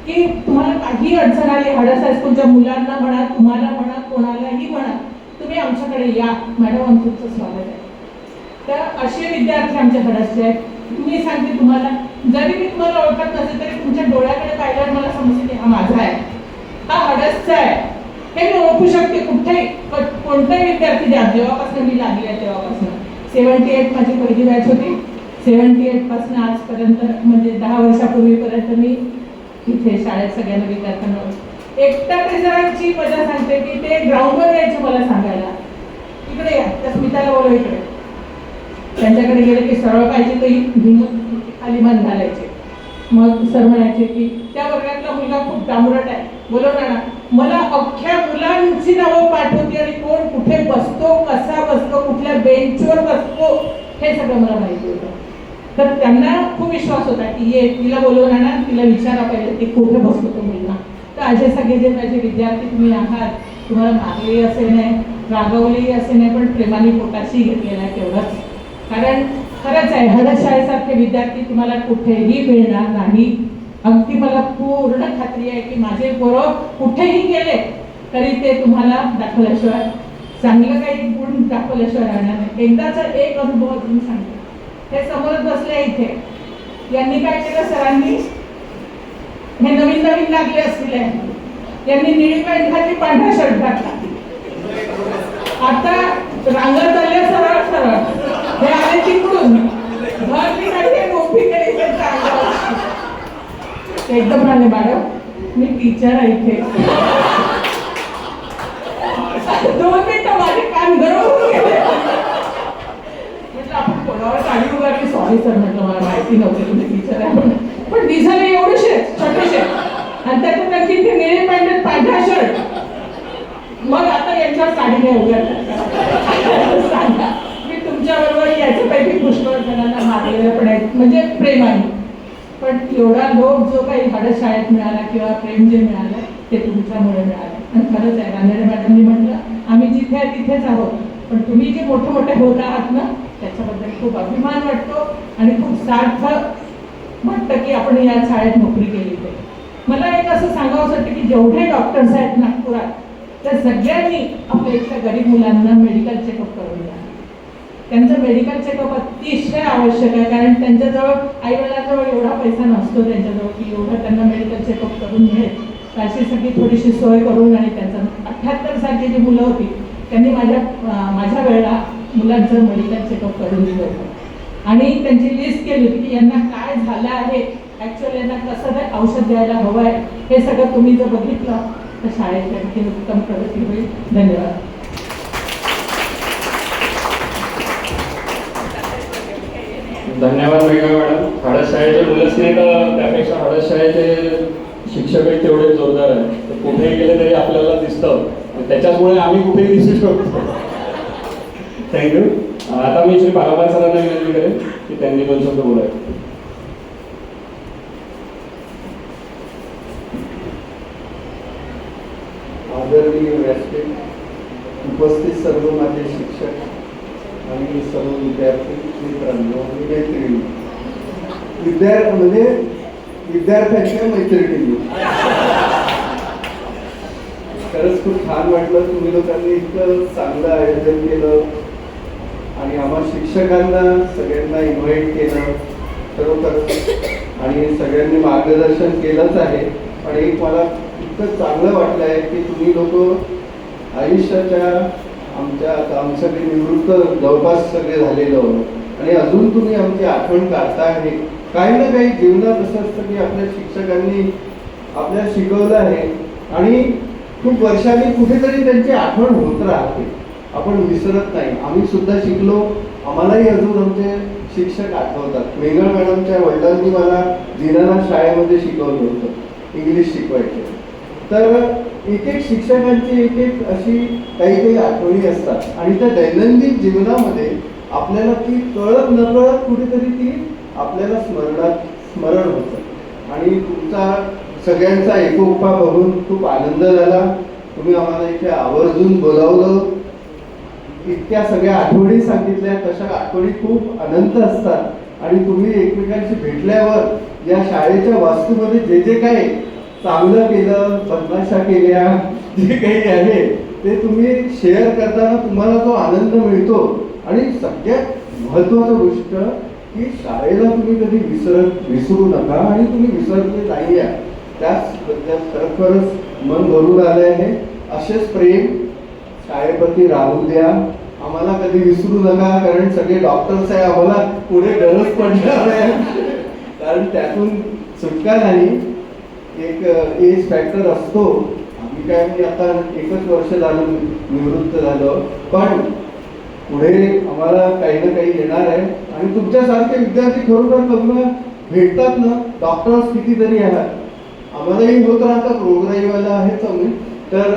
[SPEAKER 1] की तुम्हाला काही अडचण आली, हडस हायस्कूलच्या मुलांना म्हणा, तुम्हाला म्हणा, कोणालाही म्हणा, तुम्ही आमच्याकडे या, मॅडम तुमचं स्वागत आहे. तर असे विद्यार्थी आमच्या हडसचे आहेत. मी सांगते तुम्हाला, जरी मी तुम्हाला ओळखत नसेल तरी तुमच्या डोळ्याकडे पाहिल्यावर मला समजते की हा माझा आहे, हा हडसचा आहे, हे मी ओळखू शकते. कुठेही कोणताही विद्यार्थी द्या, जेव्हापासून मी लागली आहे तेव्हापासून. 78 माझी पहिली बॅच होती. 78 पासून आजपर्यंत म्हणजे 10 वर्षापूर्वीपर्यंत मी इथे शाळेत सगळ्यांना विद्यार्थ्यांना एकटा ट्रेझरांची मजा सांगते की ते ग्राउंडवर यायचे मला सांगायला, इकडे या, त्या स्मिताला बोलव इकडे. त्यांच्याकडे गेले की सरळ पाहिजे तर खाली मान घालायचे. मग सर म्हणायचे की त्या वर्गातला मुलगा खूप डांबरट आहे, बोलवणार ना. मला अख्ख्या मुलांची नावं पाठ होती आणि कोण कुठे बसतो, कसा बसतो, कुठल्या बेंचवर बसतो हे सगळं मला माहिती होतं. तर त्यांना खूप विश्वास होता की ये तिला बोलवणार ना, तिला विचारा पाहिजे की कुठे बसतो तो मुलगा. तर असे सगळे जे माझे विद्यार्थी तुम्ही आहात, तुम्हाला मारलेही असे नाही, रागवलेही असे नाही, पण प्रेमाने पोटाशी घेतलेला आहे तेवढंच. कारण खरंच आहे हडस शाळेसारखे विद्यार्थी तुम्हाला कुठेही मिळणार नाही. अगदी मला पूर्ण खात्री आहे की माझे पोरं कुठेही गेले तरी ते तुम्हाला दाखवल्याशिवाय, चांगलं काही गुण दाखवल्याशिवाय राहणार नाही. एकदाचा एक अनुभव तुम्ही सांगते. हे समोरच बसले इथे, यांनी काय केलं सरांनी, हे नवीन नवीन लागले असतील, यांनी निळी पॅन्ट घातली, पांढरा शर्ट घातला. आता रांगत आले सरळ सरळ, हे आले तिकडून घरली नाही मोठी केली त्यांच्या अंगावर. एकदम म्हणाले मॅडम मी टीचर आहे इथे. 2 मिनिटं माझे कान गरम होऊन गेले. म्हटलं आपण कोणावर काढी उभारली, सॉरी सर म्हटलं मला माहिती नव्हती तुम्ही टीचर आहे म्हणून, पण दिसायला एवढेशे छोटेशे आणि त्याच्यात आणखी ते निळे पॅन्ट पांढरा शर्ट.
[SPEAKER 14] मग आता यांच्यावर साडी नाही उघडणार सांगा. मी तुमच्याबरोबर याच्यापैकी पुष्कळ जणांना मारलेलं पण आहेत, म्हणजे प्रेमाने. पण एवढा लोक जो काही हडद शाळेत मिळाला किंवा प्रेम जे मिळालं ते तुमच्यामुळे मिळालं. आणि खरंच आहे, रानडे मॅडमनी म्हटलं आम्ही जिथे आहे तिथेच आहोत, पण तुम्ही जे मोठे मोठे होत आहात ना त्याच्याबद्दल खूप अभिमान वाटतो आणि खूप सार्थ वाटतं की आपण या शाळेत नोकरी केली ते. मला एक असं सांगावं वाटतं की जेवढे डॉक्टर्स आहेत नागपुरात त्या सगळ्यांनी आपल्या इथल्या गरीब मुलांना मेडिकल चेकअप करून द्या. त्यांचं मेडिकल चेकअप अतिशय आवश्यक आहे, कारण त्यांच्याजवळ आईवडिलांजवळ एवढा पैसा नसतो त्यांच्याजवळ की एवढं त्यांना मेडिकल चेकअप करून मिळेल. अशी सगळी थोडीशी सोय करून, आणि त्यांचं 78 सारखी जी मुलं होती त्यांनी माझ्या वेळेला मुलांचं मेडिकल चेकअप करून दिलं होतं आणि त्यांची लिस्ट केली होती की यांना काय झालं आहे, ॲक्च्युअली यांना कसं ते औषध द्यायला हवं आहे. हे सगळं तुम्ही जर बघितलं तर शाळेची आणखी उत्तम प्रगती होईल. धन्यवाद.
[SPEAKER 2] धन्यवाद मेघा मॅडम. हडद शाळेचे मुलंच नाही तर त्यापेक्षा हडद शाळेचे शिक्षकही तेवढे जोरदार आहेत. ते कुठेही गेले तरी आपल्याला दिसतं, त्याच्याचमुळे आम्ही कुठेही दिसू शकतो. थँक्यू. आता मी श्री बालाबाई सरांना विनंती करेन की त्यांनी 2 शब्द बोलावे.
[SPEAKER 3] आदरणीय व्यासपीठ, उपस्थित सर्व माझे शिक्षक आणि सर्व विद्यार्थी मित्रांनो आणि मैत्रिणी, म्हणजे विद्यार्थ्यांच्या मैत्रिणी, खरंच खूप छान वाटलं. तुम्ही लोकांनी इतकं चांगलं आयोजन केलं आणि आम्हा शिक्षकांना सगळ्यांना इन्व्हाइट केलं खरोखर, आणि सगळ्यांनी मार्गदर्शन केलंच आहे. पण एक मला इतकं चांगलं वाटलं आहे की तुम्ही लोक आयुष्याच्या आमच्या सगळे निवृत्त जवळपास सगळे झालेलं आणि अजून तुम्ही आमची आठवण काढता आहे. काही ना काही जीवनात असं असतं की आपल्या शिक्षकांनी आपल्याला शिकवलं आहे आणि खूप वर्षांनी कुठेतरी त्यांची आठवण होत राहते, आपण विसरत नाही. आम्ही सुद्धा शिकलो, आम्हालाही अजून आमचे शिक्षक आठवतात. मेघा मॅडमच्या वडिलांनी मला दीनानाथ शाळेमध्ये शिकवलं होतं, इंग्लिश शिकवायचे. तर एक एक शिक्षकांची एक एक अशी काही आठवणी असतात आणि त्या दैनंदिन जीवनामध्ये आपल्याला ती कळत नकळत कुठेतरी ती आपल्याला स्मरण होतं. आणि तुमचा सगळ्यांचा एकोपा बघून खूप आनंद झाला. तुम्ही आम्हाला इथे आवर्जून बोलावलं, इतक्या सगळ्या आठवणी सांगितल्या. तशा आठवणी खूप अनंत असतात आणि तुम्ही एकमेकांशी भेटल्यावर या शाळेच्या वास्तूमध्ये जे जे काही चांगलं केलं, बदमाशा केल्या, जे काही आहे ते तुम्ही शेअर करताना तुम्हाला तो आनंद मिळतो. आणि सगळ्यात महत्त्वाचं गोष्ट की शाळेला तुम्ही कधी विसरू नका आणि तुम्ही विसरले नाही आहे, त्याचबद्दल खरोखरच मन भरून आलं आहे. असेच प्रेम शाळेप्रती राहू द्या, आम्हाला कधी विसरू नका, कारण सगळे डॉक्टर्स आहे, आम्हाला पुढे गरज पडणार आहे, कारण त्यातून सुटका नाही. एक एज फॅक्टर असतो. आम्ही काय, मी आता 1च वर्ष झालं निवृत्त झालो, पण पुढे आम्हाला काही ना काही येणार आहे. आणि तुमच्यासारखे विद्यार्थी खरोखर तुम्हाला भेटतात ना, डॉक्टर्स कितीतरी आहेत, आम्हालाही होत राहतात, रोगराईवाला आहेच आम्ही, तर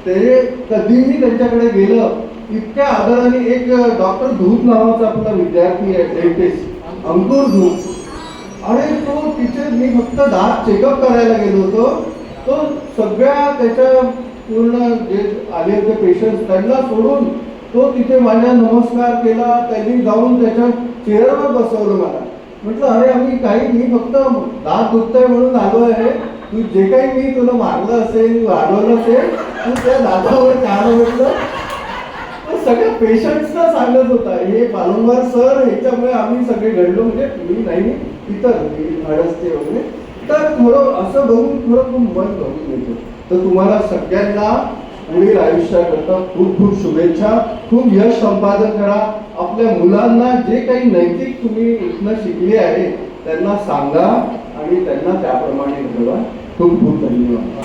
[SPEAKER 3] ते कधीही त्यांच्याकडे गेलं इतक्या आदराने. एक डॉक्टर धूत नावाचा आपला विद्यार्थी आहे, डेंटिस्ट अंकुर धूत, अरे तो तिथे मी फक्त दात चेकअप करायला गेलो होतो, तो सगळ्या त्याच्या पूर्ण जे आले होते पेशंट्स त्यांना सोडून तो तिथे माझ्या नमस्कार केला. त्यांनी जाऊन त्याच्या चेअरवर बसवलं मला. म्हटलं अरे आम्ही काही, मी फक्त दात दुखतोय म्हणून आलो आहे, तू जे काही मी तुला मारलं असेल, वाढवलं असेल, तू त्या दातावर काय म्हटलं. सगळ्या पेशंट्सना सांगत होता हे वारंवार सर, ह्याच्यामुळे आम्ही सगळे घडलो, म्हणजे मी नाही इतर हडसते वगैरे. तर थोडं असं बघून थोडं खूप मन भरून येतो. तर तुम्हाला सगळ्यांना पुढील आयुष्याकरता खूप खूप शुभेच्छा, खूप यश संपादन करा. आपल्या मुलांना जे काही नैतिक तुम्ही इथनं शिकले आहे त्यांना सांगा आणि त्यांना त्याप्रमाणे घडवा. खूप खूप धन्यवाद.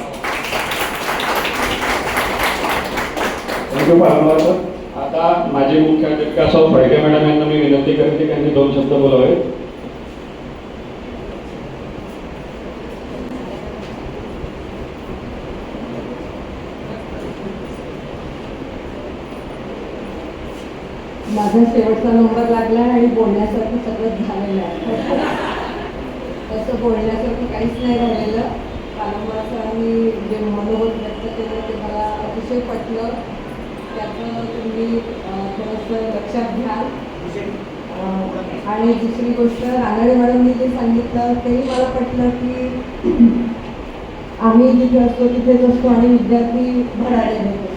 [SPEAKER 2] थँक्यू पारंबार सर. आता माझे मुख्याध्यापिका सौ फडके मॅडम यांना मी विनंती करेन की त्यांनी 2 शब्द बोलावे.
[SPEAKER 1] माझा शेवटचा नंबर लागला आणि बोलण्यासारखं सगळं झालेलं आहे. तसं बोलण्यासारखं काहीच नाही राहिलेलं. कालंबा सरांनी जे मनोगत व्यक्त केलं ते मला अतिशय पटलं. त्याचं तुम्ही थोडंसं लक्षात घ्याल. आणि दुसरी गोष्ट रानडे मॅडमनी जे सांगितलं तेही मला पटलं की आम्ही जिथे असतो तिथेच असतो आणि विद्यार्थी भरायला देतो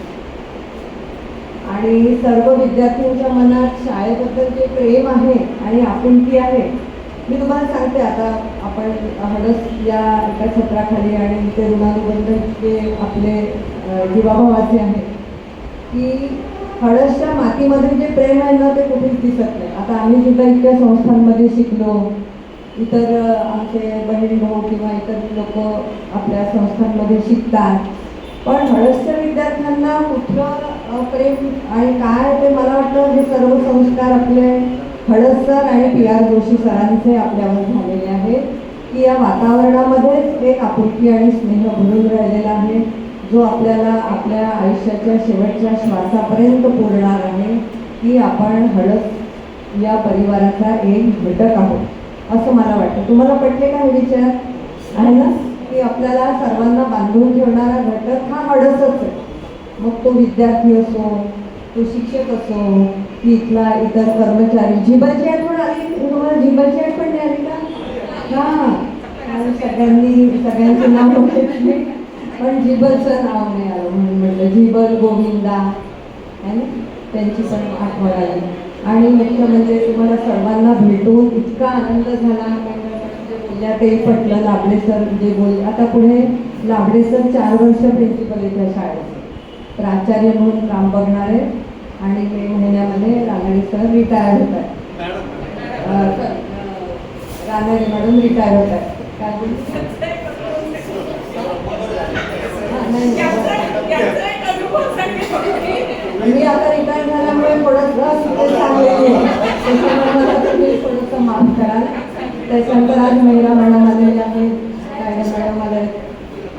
[SPEAKER 1] आणि सर्व विद्यार्थ्यांच्या मनात शाळेबद्दल जे प्रेम आहे आणि आपुलकी आहे. मी तुम्हाला सांगते, आता आपण हडस या एका छत्राखाली आणि ते ऋणानुबंध जे आपले जीवाभावाचे आहेत की हडसच्या मातीमध्ये जे प्रेम आहे ना ते कुठेच दिसत नाही. आता आम्ही सुद्धा इतक्या संस्थांमध्ये शिकलो, इतर आमचे बहीण भाऊ किंवा इतर लोक आपल्या संस्थांमध्ये शिकतात, पण हडसच्या विद्यार्थ्यांना कुठलं प्रेम आणि काय ते मला वाटतं हे सर्व संस्कार आपले हडस सर आणि PR जोशी सरांचे आपल्यावर झालेले आहेत की या वातावरणामध्येच एक आपुलकी आणि स्नेह भरून राहिलेला आहे जो आपल्याला आपल्या आयुष्याच्या शेवटच्या श्वासापर्यंत पुरणार आहे की आपण हडस या परिवाराचा एक घटक आहोत असं मला वाटतं. तुम्हाला पटले का हे विचार आहे ना की आपल्याला सर्वांना बांधून ठेवणारा घटक हा हडसच आहे. मग तो विद्यार्थी असो, तो शिक्षक असो की इथला इतर कर्मचारी. झिबलची आठवण आली तुम्हाला? झिबलची आठवण नाही आली का? हां, सगळ्यांचे नाव घेतले पण झिबलचं नाव नाही आलं म्हणून म्हटलं झिबल गोविंदा आहे ना, त्यांची पण आठवण आली. आणि मुख्य म्हणजे तुम्हाला सर्वांना भेटून इतका आनंद झाला. बोलल्या ते पटलं. लाभडे सर जे बोलले, आता पुढे लाभडे सर 4 वर्ष प्रिन्सिपल येत्या शाळेचे प्राचार्य म्हणून काम बघणारे आणि मे महिन्यामध्ये रानडे सर रिटायर होत आहेत. रानडे मॅडम रिटायर होत आहेत. काय बोलते मी आता रिटायर झाल्यामुळे थोडंसं सांगलेली आहे त्याच्यामुळे मला तुम्ही थोडंसं माफ कराल. त्याच्यानंतर आज महिला मॅडम आलेल्या आहेत, कायडे मॅडम आले,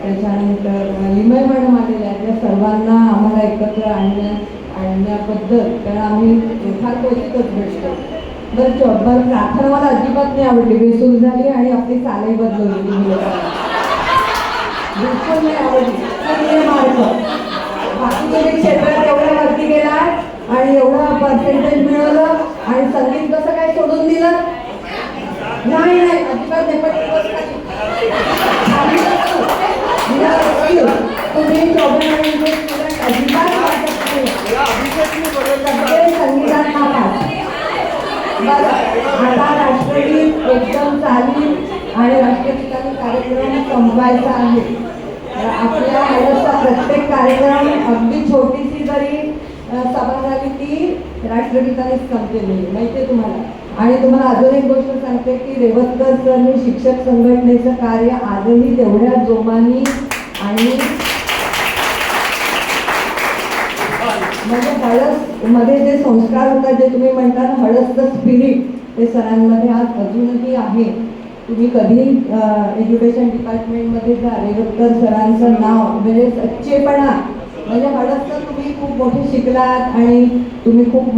[SPEAKER 1] त्याच्यानंतर लिमय मॅडम आलेल्या आहेत. या सर्वांना आम्हाला एकत्र आणण्याबद्दल कारण आम्ही फार क्वचितच भेटतो. बरं प्रार्थना मला अजिबात नाही आवडली, बेसूर झाली आणि आपली चालही बदलवली तुम्ही बिलकुल नाही आवडली. मार्क बाकीच्या क्षेत्रात एवढा वरती गेला आणि एवढा पर्सेंटेज मिळवलं आणि संगीत कसं काय सोडून दिलं? नाही अजिबात नाही. पण तुम्ही संगीतात नापास. आता राष्ट्रगीत एकदम चालील आणि राष्ट्रगीताचा कार्यक्रम संपवायचा आहे. आपल्या हडसचा प्रत्येक कार्यक्रम अगदी छोटीशी जरी सभा झाली ती राष्ट्रगीतानेच संपलेली माहिती आहे तुम्हाला. आणि तुम्हाला अजून एक गोष्ट सांगते की रेवतकर सर हे शिक्षक संघटनेचं कार्य आजही तेवढ्या जोमानी आणि म्हणजे हळस मध्ये जे संस्कार होतात जे तुम्ही म्हणता हळसचं स्पिरिट ते सरांमध्ये आज अजूनही आहे. तुम्ही कधी एज्युकेशन डिपार्टमेंटमध्ये जा, रेवतकर सरांचं नाव म्हणजे सच्चेपणा म्हणजे हळसचं तुम्ही खूप मोठे शिकलात आणि तुम्ही खूप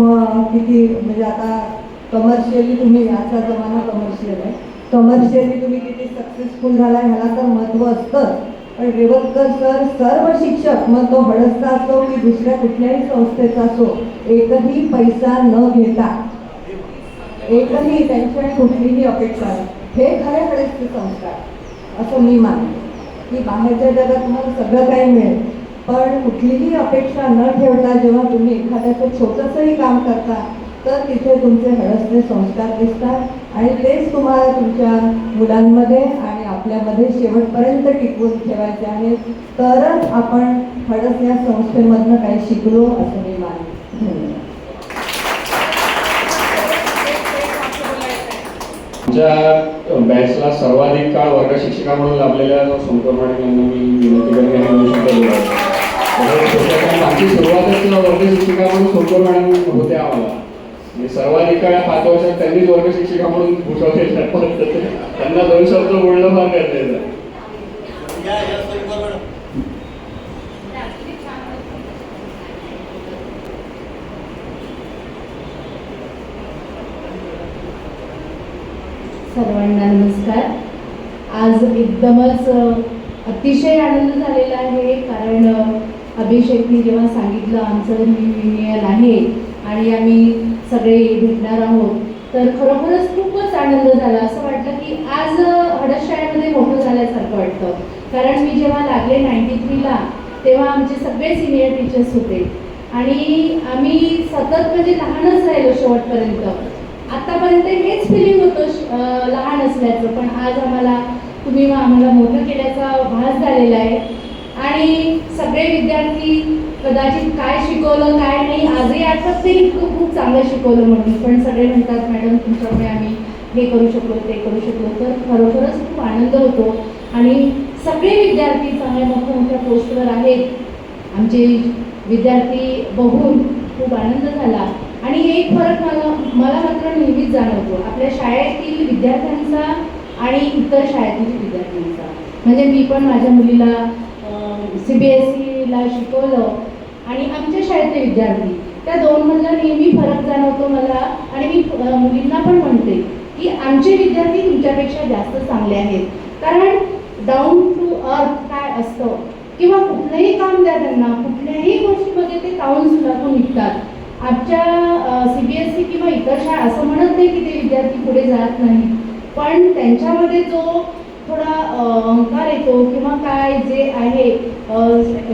[SPEAKER 1] किती म्हणजे आता कमर्शियली तुम्ही आजचा जमाना कमर्शियल आहे, कमर्शियली तुम्ही किती सक्सेसफुल झाला ह्याला तर महत्त्व असतं. पण रेवतकर सर सर्व शिक्षक मग तो हडसचा असो की दुसऱ्या कुठल्याही संस्थेचा असो एकही पैसा न घेता एकही त्यांच्या कुठलीही अपेक्षा हे खरे हडसचे संस्कार असं मी मानते की बाहेरच्या जगात तुम्हाला सगळं काही मिळेल पण कुठलीही अपेक्षा न ठेवता जेव्हा तुम्ही एखाद्याचं छोटंसंही काम करता तर तिथे तुमचे हडसचे संस्कार दिसतात आणि तेच तुम्हाला तुमच्या मुलांमध्ये आणि आपल्यामध्ये शेवटपर्यंत टिकवून ठेवायचे आहेत. तरच आपण हडस या संस्थेमधनं काही शिकलो असं मी मानते.
[SPEAKER 2] आमच्या बॅचला सर्वाधिक काळ वर्ग शिक्षिका म्हणून लाभलेल्या सोनकर मॅडम यांना मी विनंती करेन आमची सुरुवातच वर्ग शिक्षिका म्हणून सोनकर मॅडम होते आम्हाला. सर्वाधिक काळ 5 वर्षात त्यांनीच वर्ग शिक्षिका म्हणून भूषवलेल्या त्यांना 2 शब्द बोलणं फार गरजेचं आहे.
[SPEAKER 4] सर्वांना नमस्कार. आज एकदमच अतिशय आनंद झालेला आहे, कारण अभिषेकने जेव्हा सांगितलं आमचं रियुनियन आहे आणि आम्ही सगळे भेटणार आहोत, तर खरोखरच खूपच आनंद झाला. असं वाटलं की आज हडद शाळेमध्ये मोठं झाल्यासारखं वाटतं. कारण मी जेव्हा लागले 93ला तेव्हा आमचे सगळे सिनियर टीचर्स होते आणि आम्ही सतत म्हणजे लहानच राहिलो शेवटपर्यंत. आतापर्यंत हेच फिलिंग होतं लहान असल्याचं, पण आज तुम्ही आम्हाला मोठं केल्याचा भास झालेला आहे. आणि सगळे विद्यार्थी कदाचित काय शिकवलं काय नाही आजही आठवत नाही, इतकं खूप चांगलं शिकवलं म्हणून. पण सगळे म्हणतात मॅडम तुमच्यामुळे आम्ही हे करू शकलो ते करू शकलो. तर खरोखरच खूप आनंद होतो. आणि सगळे विद्यार्थी चांगल्या मोठ्या मोठ्या पोस्टवर आहेत. आमचे विद्यार्थी बघून खूप आनंद झाला. आणि एक फरक मला मात्र नेहमीच जाणवतो आपल्या शाळेतील विद्यार्थ्यांचा आणि इतर शाळेतील विद्यार्थ्यांचा. म्हणजे मी पण माझ्या मुलीला CBSEला शिकवलं आणि आमच्या शाळेतले विद्यार्थी, त्या दोनमधला नेहमी फरक जाणवतो मला. आणि मी मुलींना पण म्हणते की आमचे विद्यार्थी तुमच्यापेक्षा जास्त चांगले आहेत. कारण डाऊन टू अर्थ काय असतं, किंवा कुठलंही काम द्या त्यांना, कुठल्याही गोष्टीमध्ये ते तावून सुलाखून निघतात. आमच्या CBSE किंवा इतर शाळा असं म्हणत नाही की ते विद्यार्थी पुढे जात नाही, पण त्यांच्यामध्ये जो थोडा अहंकार येतो किंवा काय जे आहे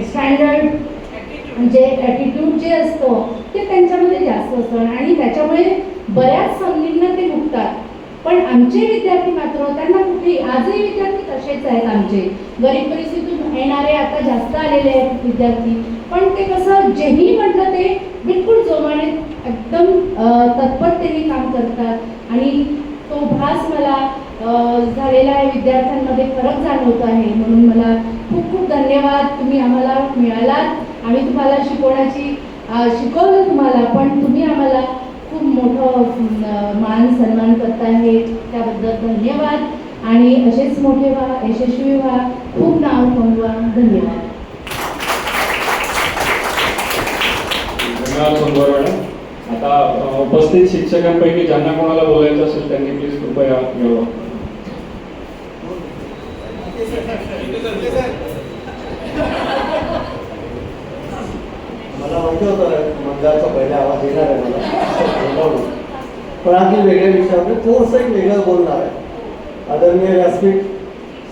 [SPEAKER 4] स्टँडर्ड जे ॲटिट्यूड जे असतं ते त्यांच्यामध्ये जास्त असतं आणि त्याच्यामुळे बऱ्याच संधींना ते मुकतात. पण आमचे विद्यार्थी मात्र त्यांना कुठे, आजही विद्यार्थी तसेच आहेत. आमचे गरीब परिस्थितीतून येणारे आता जास्त आलेले आहेत विद्यार्थी, पण ते कसं जेही म्हटलं ते बिलकुल जोमाने एकदम तत्परतेने काम करतात आणि तो भास मला झालेला आहे. विद्यार्थ्यांमध्ये फरक जाणवत आहे. म्हणून मला खूप खूप धन्यवाद. तुम्ही आम्हाला मिळालात. आम्ही तुम्हाला शिकवलं तुम्हाला, पण तुम्ही आम्हाला खूप मोठं मान सन्मान करताय, त्याबद्दल धन्यवाद. आणि असेच मोठे व्हा, यशस्वी व्हा, खूप नाव कमवा. धन्यवाद.
[SPEAKER 2] धन्यवाद सोनभर मॅडम. आता उपस्थित शिक्षकांपैकी ज्यांना कोणाला बोलायचं असेल त्यांनी प्लीज कृपया यावं.
[SPEAKER 15] मला माहिती होतं मंदारचा पहिला आवाज येणार आहे मला, पण आम्ही वेगळ्या विषयावर थोडंसं एक वेगळं बोलणार आहे. आदरणीय व्यासपीठ,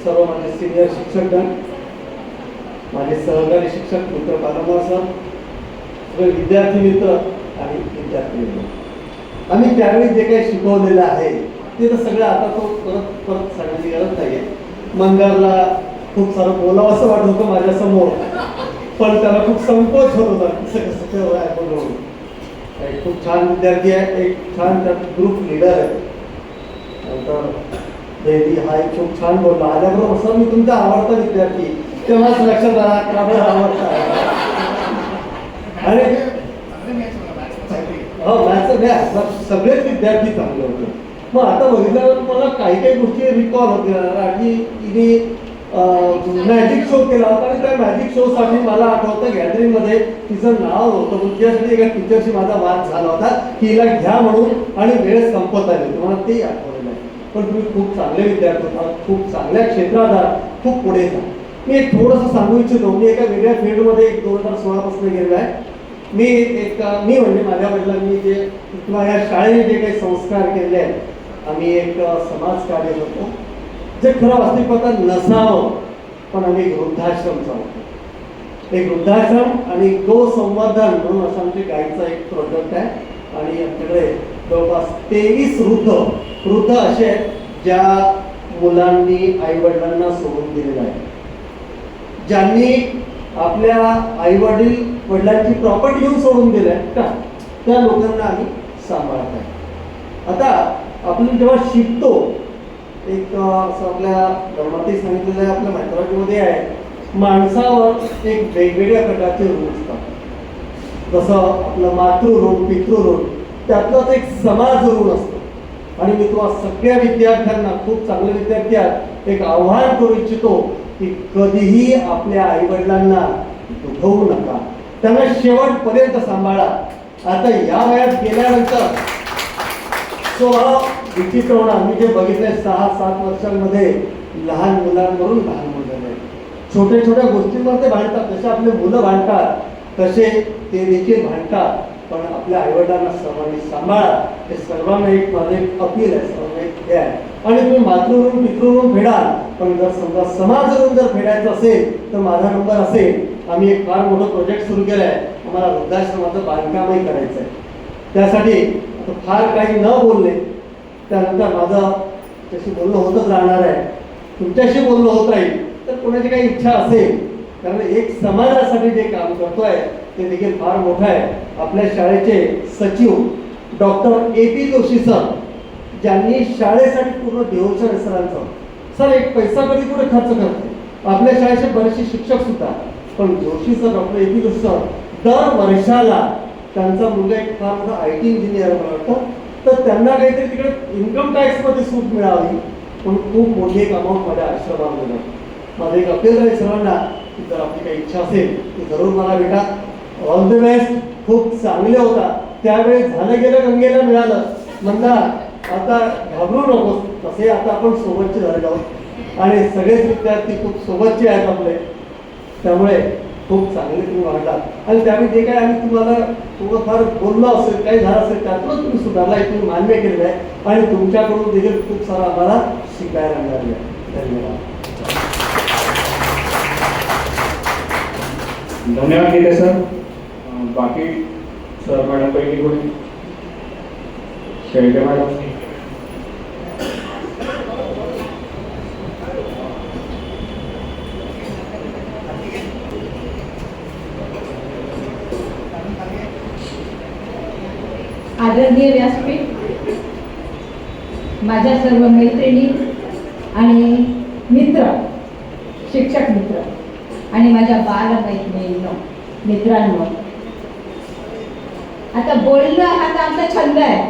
[SPEAKER 15] सर्व माझे सिनियर शिक्षकगण, माझे सहकारी शिक्षक मित्र पालमवार सर, सगळे विद्यार्थी मित्र आणि विद्यार्थी मित्र, आम्ही त्यावेळी जे काही शिकवलेलं आहे ते तर सगळं आता तो परत सांगण्याची गरज नाही आहे. मंदारला खूप सारं बोलावं असं वाटत होतं माझ्यासमोर, पण त्याला खूप संकोच होत होता बोलून. एक खूप छान विद्यार्थी आहे, एक छान ग्रुप लीडर आहे. नंतर देवी हा एक खूप छान बोलला. आल्याबरोबर सर मी तुमचा आवडता विद्यार्थी, तेव्हाच लक्षात आला का मला आवडता. आणि सगळेच विद्यार्थी चांगले होते. मग आता बघितल्यावर मला काही गोष्टी रिकॉल होत्या. आणि तिने मॅजिक शो केला होता आणि त्या मॅजिक शो साठी मला आठवतं गॅदरिंगमध्ये तिचं नाव होतं, पण तिच्यासाठी एका टीचरशी माझा वाद झाला होता की हिला घ्या म्हणून आणि वेळ संपत आली. तुम्हाला तेही आठवलेलं आहे. पण तुम्ही खूप चांगले विद्यार्थी होता, खूप चांगल्या क्षेत्रात आहात, खूप पुढे जा. मी एक थोडंसं सांगू इच्छितो. मी एका वेगळ्या फील्डमध्ये 2016 पासून गेलेलो आहे. मी म्हणजे माझ्या वडिलांनी जे किंवा या शाळेने जे काही संस्कार केले आहेत, आम्ही एक समाज कार्य करतो जे खरं वास्तविकता नसावं, पण आम्ही वृद्धाश्रम चालवतो. एक वृद्धाश्रम आणि गो संवर्धन म्हणून असं आमच्या गाईचा एक प्रोजेक्ट आहे. आणि आमच्याकडे जवळपास 23 वृद्ध असे आहेत ज्या मुलांनी आई वडिलांना सोडून दिलेलं आहे, ज्यांनी आपल्या आई वडिलांची प्रॉपर्टी घेऊन सोडून दिलंय का, त्या लोकांना आम्ही सांभाळत आहे. आता आपण जेव्हा शिकतो, एक असं आपल्या धर्मातही सांगितलेलं आहे, आपल्या मायथॉलॉजीमध्ये आहे, माणसावर एक वेगवेगळ्या प्रकारचे ऋण असतात. जसं आपलं मातृऋण, पितृऋण, त्यातलाच एक समाज ऋण असतो. आणि मी तुम्हाला सगळ्या विद्यार्थ्यांना, खूप चांगले विद्यार्थी आहेत, एक आव्हान करू इच्छितो की कधीही आपल्या आई वडिलांना दुखवू नका, त्यांना शेवटपर्यंत सांभाळा. आता या वयात गेल्यानंतर स्वभाव विचित्र होणार मी जे बघितलंय 6-7 वर्षांमध्ये लहान मुलांवरून लहान मुलं छोट्या छोट्या गोष्टींवर ते भांडतात. जसे आपले मुलं भांडतात तसे ते देखील भांडतात. पण आपल्या आईवडिलांना सर्वांनी सांभाळा. हे सर्वांना एक माझं एक अपील आहे, सर्वांना एक हे आहे. आणि तुम्ही मातृऋण पितृऋण फेडाल, पण जर समजा समाज ऋण जर फेडायचं असेल तर माझा नंबर असेल. आम्ही एक फार मोठं प्रोजेक्ट सुरू केलं आहे. आम्हाला वृद्धाश्रमाचं बांधकामही करायचं आहे. त्यासाठी आता फार काही न बोलले त्यानंतर माझं त्याशी बोलणं होतच राहणार आहे. तुमच्याशी बोलणं होत राहील. तर कोणाची काही इच्छा असेल, कारण एक समाजासाठी जे काम करतोय ते देखील फार मोठं आहे. आपल्या शाळेचे सचिव डॉक्टर AP जोशी सर, ज्यांनी शाळेसाठी पूर्ण देवोच्या सरांचं सर एक पैसा कधी कुठे खर्च करते. आपल्या शाळेचे बरेचसे शिक्षक सुद्धा, पण Joshi sir doctor AP Joshi sir दर वर्षाला त्यांचा मुलगा एक फार मोठा IT इंजिनियर मला वाटतं, तर त्यांना काहीतरी तिकडे इन्कम टॅक्समध्ये सूट मिळावी म्हणून खूप मोठी एक अमाऊंट माझ्या आश्रमात दिलं. माझं एक अपील आहे सर्वांना की जर आपली काही इच्छा असेल तर जरूर मला भेटा. All the best. खूप चांगले होता त्यावेळी. झालं गेलं गंगेला मिळालं म्हणता आता घाबरू नकोस. तसे आता आपण सोबतचे झाले आहोत आणि सगळेच विद्यार्थी खूप सोबतचे आहेत आपले. त्यामुळे खूप चांगले तुम्ही वाढलात आणि त्यावेळी जे काही आम्ही तुम्हाला थोडं फार बोललो असेल, काही झालं असेल, त्यातूनच तुम्ही सुधारला हे तुम्ही मान्य केलेलं आहे आणि तुमच्याकडून देखील खूप सारं आम्हाला शिकायला मिळालं आहे. धन्यवाद.
[SPEAKER 2] धन्यवाद निते सर. बाकी सर मॅडम पैकी कोणी? शेळके मॅडम.
[SPEAKER 14] आदरणीय व्यासपीठ, माझ्या सर्व मैत्रिणी आणि मित्र, शिक्षक मित्र आणि माझ्या बालमैत्रिणींनो, मित्रांनो, आता बोलणं हा तर आमचा छंद आहे.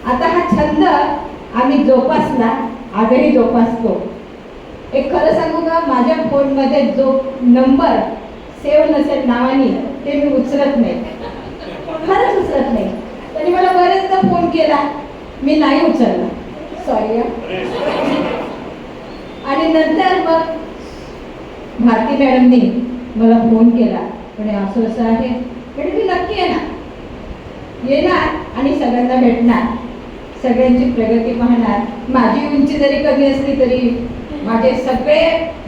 [SPEAKER 14] आता हा छंद आम्ही जोपासला, आजही जोपासतो. एक खरं सांगू का, माझ्या फोनमध्ये जो नंबर सेव्ह नसेल नावाने ते मी उचलत नाही, खरंच उचलत नाही. त्यांनी मला बरेचदा फोन केला, मी नाही उचलला, सॉरी. आणि नंतर मग भारती मॅडमनी मला फोन केला, म्हणे असं असं आहे. म्हणजे मी नक्की येणार आणि सगळ्यांना भेटणार, सगळ्यांची प्रगती पाहणार. माझी उंची जरी कमी असली तरी माझे सगळे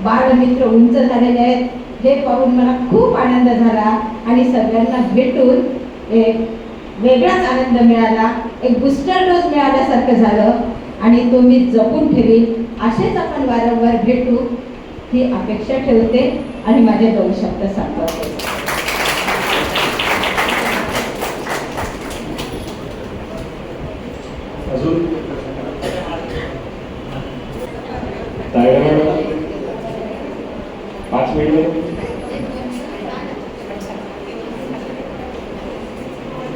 [SPEAKER 14] बालमित्र उंच झालेले आहेत. हे पाहून मला खूप आनंद झाला आणि सगळ्यांना भेटून एक वेगळाच आनंद मिळाला. एक बूस्टर डोस मिळाल्यासारखं झालं आणि तो मी जपून ठेवीन. असेच आपण वारंवार भेटू ही अपेक्षा ठेवते आणि माझे 2 शब्द संपवते.
[SPEAKER 2] अजून 5 मिनिट.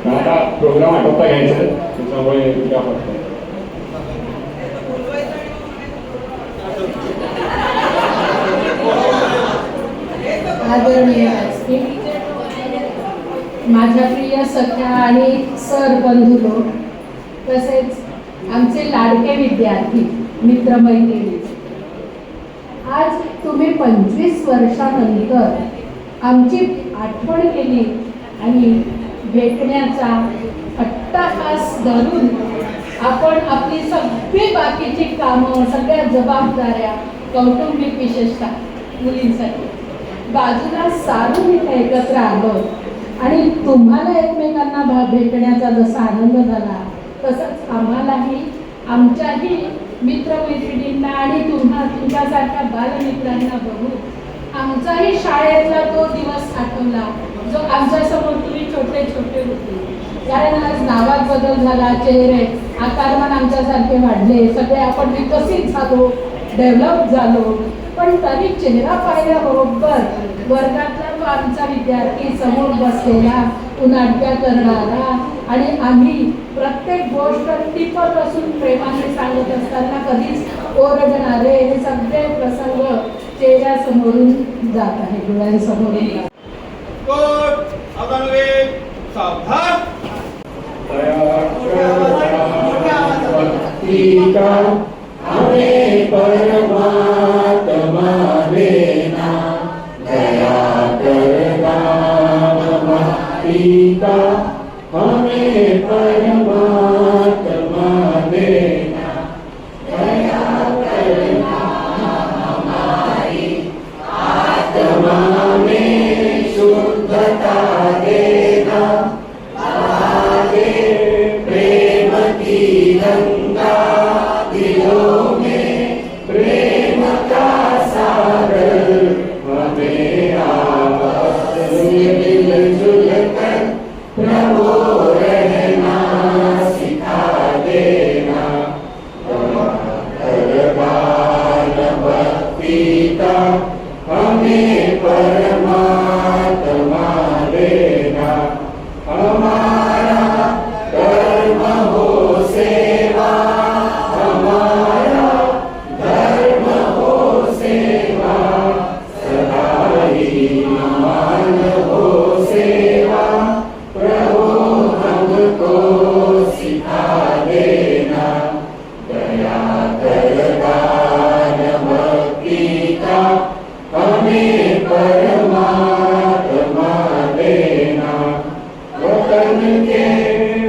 [SPEAKER 2] आता प्रोग्राम आटोपता घ्यायचा आहे, त्याच्यामुळे त्या पडतात.
[SPEAKER 14] आदरणीय माझ्या प्रिय सख्या आणि सर बंधू, तसेच आमचे लाडके विद्यार्थी मित्रमैत्रिणी, आज तुम्ही 25 वर्षानंतर आमची आठवण केली आणि भेटण्याचा अट्टाहास धरून आपण आपली सगळी बाकीची कामं, सगळ्या जबाबदाऱ्या, कौटुंबिक विशेषतः मुलींसाठी बाजूला सारून इथे एकत्र आलो आणि तुम्हाला एकमेकांना भेटण्याचा जसा आनंद झाला तसंच आम्हालाही आमच्याही मित्रमैत्रिणींना आणि तुमच्यासारख्या बालमित्रांना बघून आमचाही शाळेतला तो दिवस आठवला जो आमच्यासमोर तुम्ही छोटे छोटे होते. कारण आज नावात बदल झाला, चेहरे आकारमान आमच्यासारखे वाढले, सगळे आपण विकसित झालो, डेव्हलप झालो, पण तरी चेहरा पाहिल्याबरोबर वर्गातला तो आमचा विद्यार्थी समोर बसलेला, उनाडक्या करणारा आणि आम्ही प्रत्येक गोष्ट टिपत असून प्रेमाने सांगत असताना कधीच ओरडणारे हे सगळे प्रसंग चेहऱ्यासमोरून जात आहे, डोळ्यांसमोरून जात.
[SPEAKER 8] सावधान.
[SPEAKER 2] का हमें परमात्मा देना, दया कर राम भक्ति का हमें परमात्मा देना, दया कर हमारी आत्मा में शुद्धता देना, आगे प्रेम की गंगा दिलों में प्रेम का सागर हमें आपस में मिलजुल कर प्रभु रहना सिखा देना, करदान भक्ति का हमें परमात्मा देना, हमारा कर्म हो सेवा, हमारा धर्म हो सेवा, सदा ही मान हो सेवा, प्रभु हमको सिखा देना, दया कर दान भक्ति का हमें परमात्मा देना, वतन के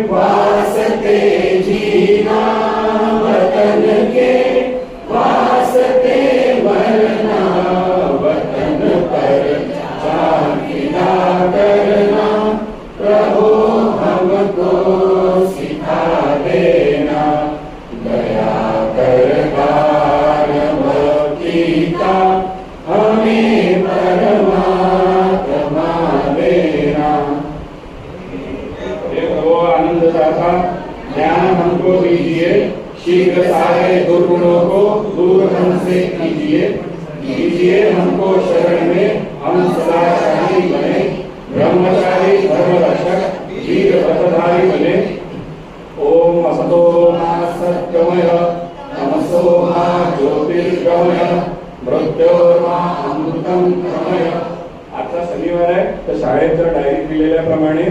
[SPEAKER 2] वास्ते जीना, वतन के वास्ते मरना, वतन पर जान फिदा करना, प्रभु हमको सिखा देना, दया कर दान भक्ति का हमें परमात्मा देना। हे प्रभु आनंद दाता ज्ञान हमको दीजिए, शीघ्र सारे दुर्गुणों को दूर हमसे कीजिए, कीजिए हमको शरण में, हम सदाचारी बने, ब्रह्मचारी धर्म रक्षक वीर पथधारी बने। ओम असतो मा सत्यमय तमसो मा ज्योतिर्गमय मृत्योर्मा अमृतम गमय। आजचा शनिवार आहे तर शाळेत जर डायरीत दिलेल्याप्रमाणे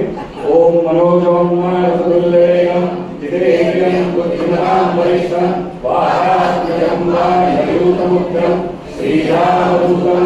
[SPEAKER 2] ओम मनोजवम रसदुल्लेयम जितेन्द्रियं बुद्धिमतां वरिष्ठं वाराज्यं वा नयूतमुद्रं श्रीरामदूतं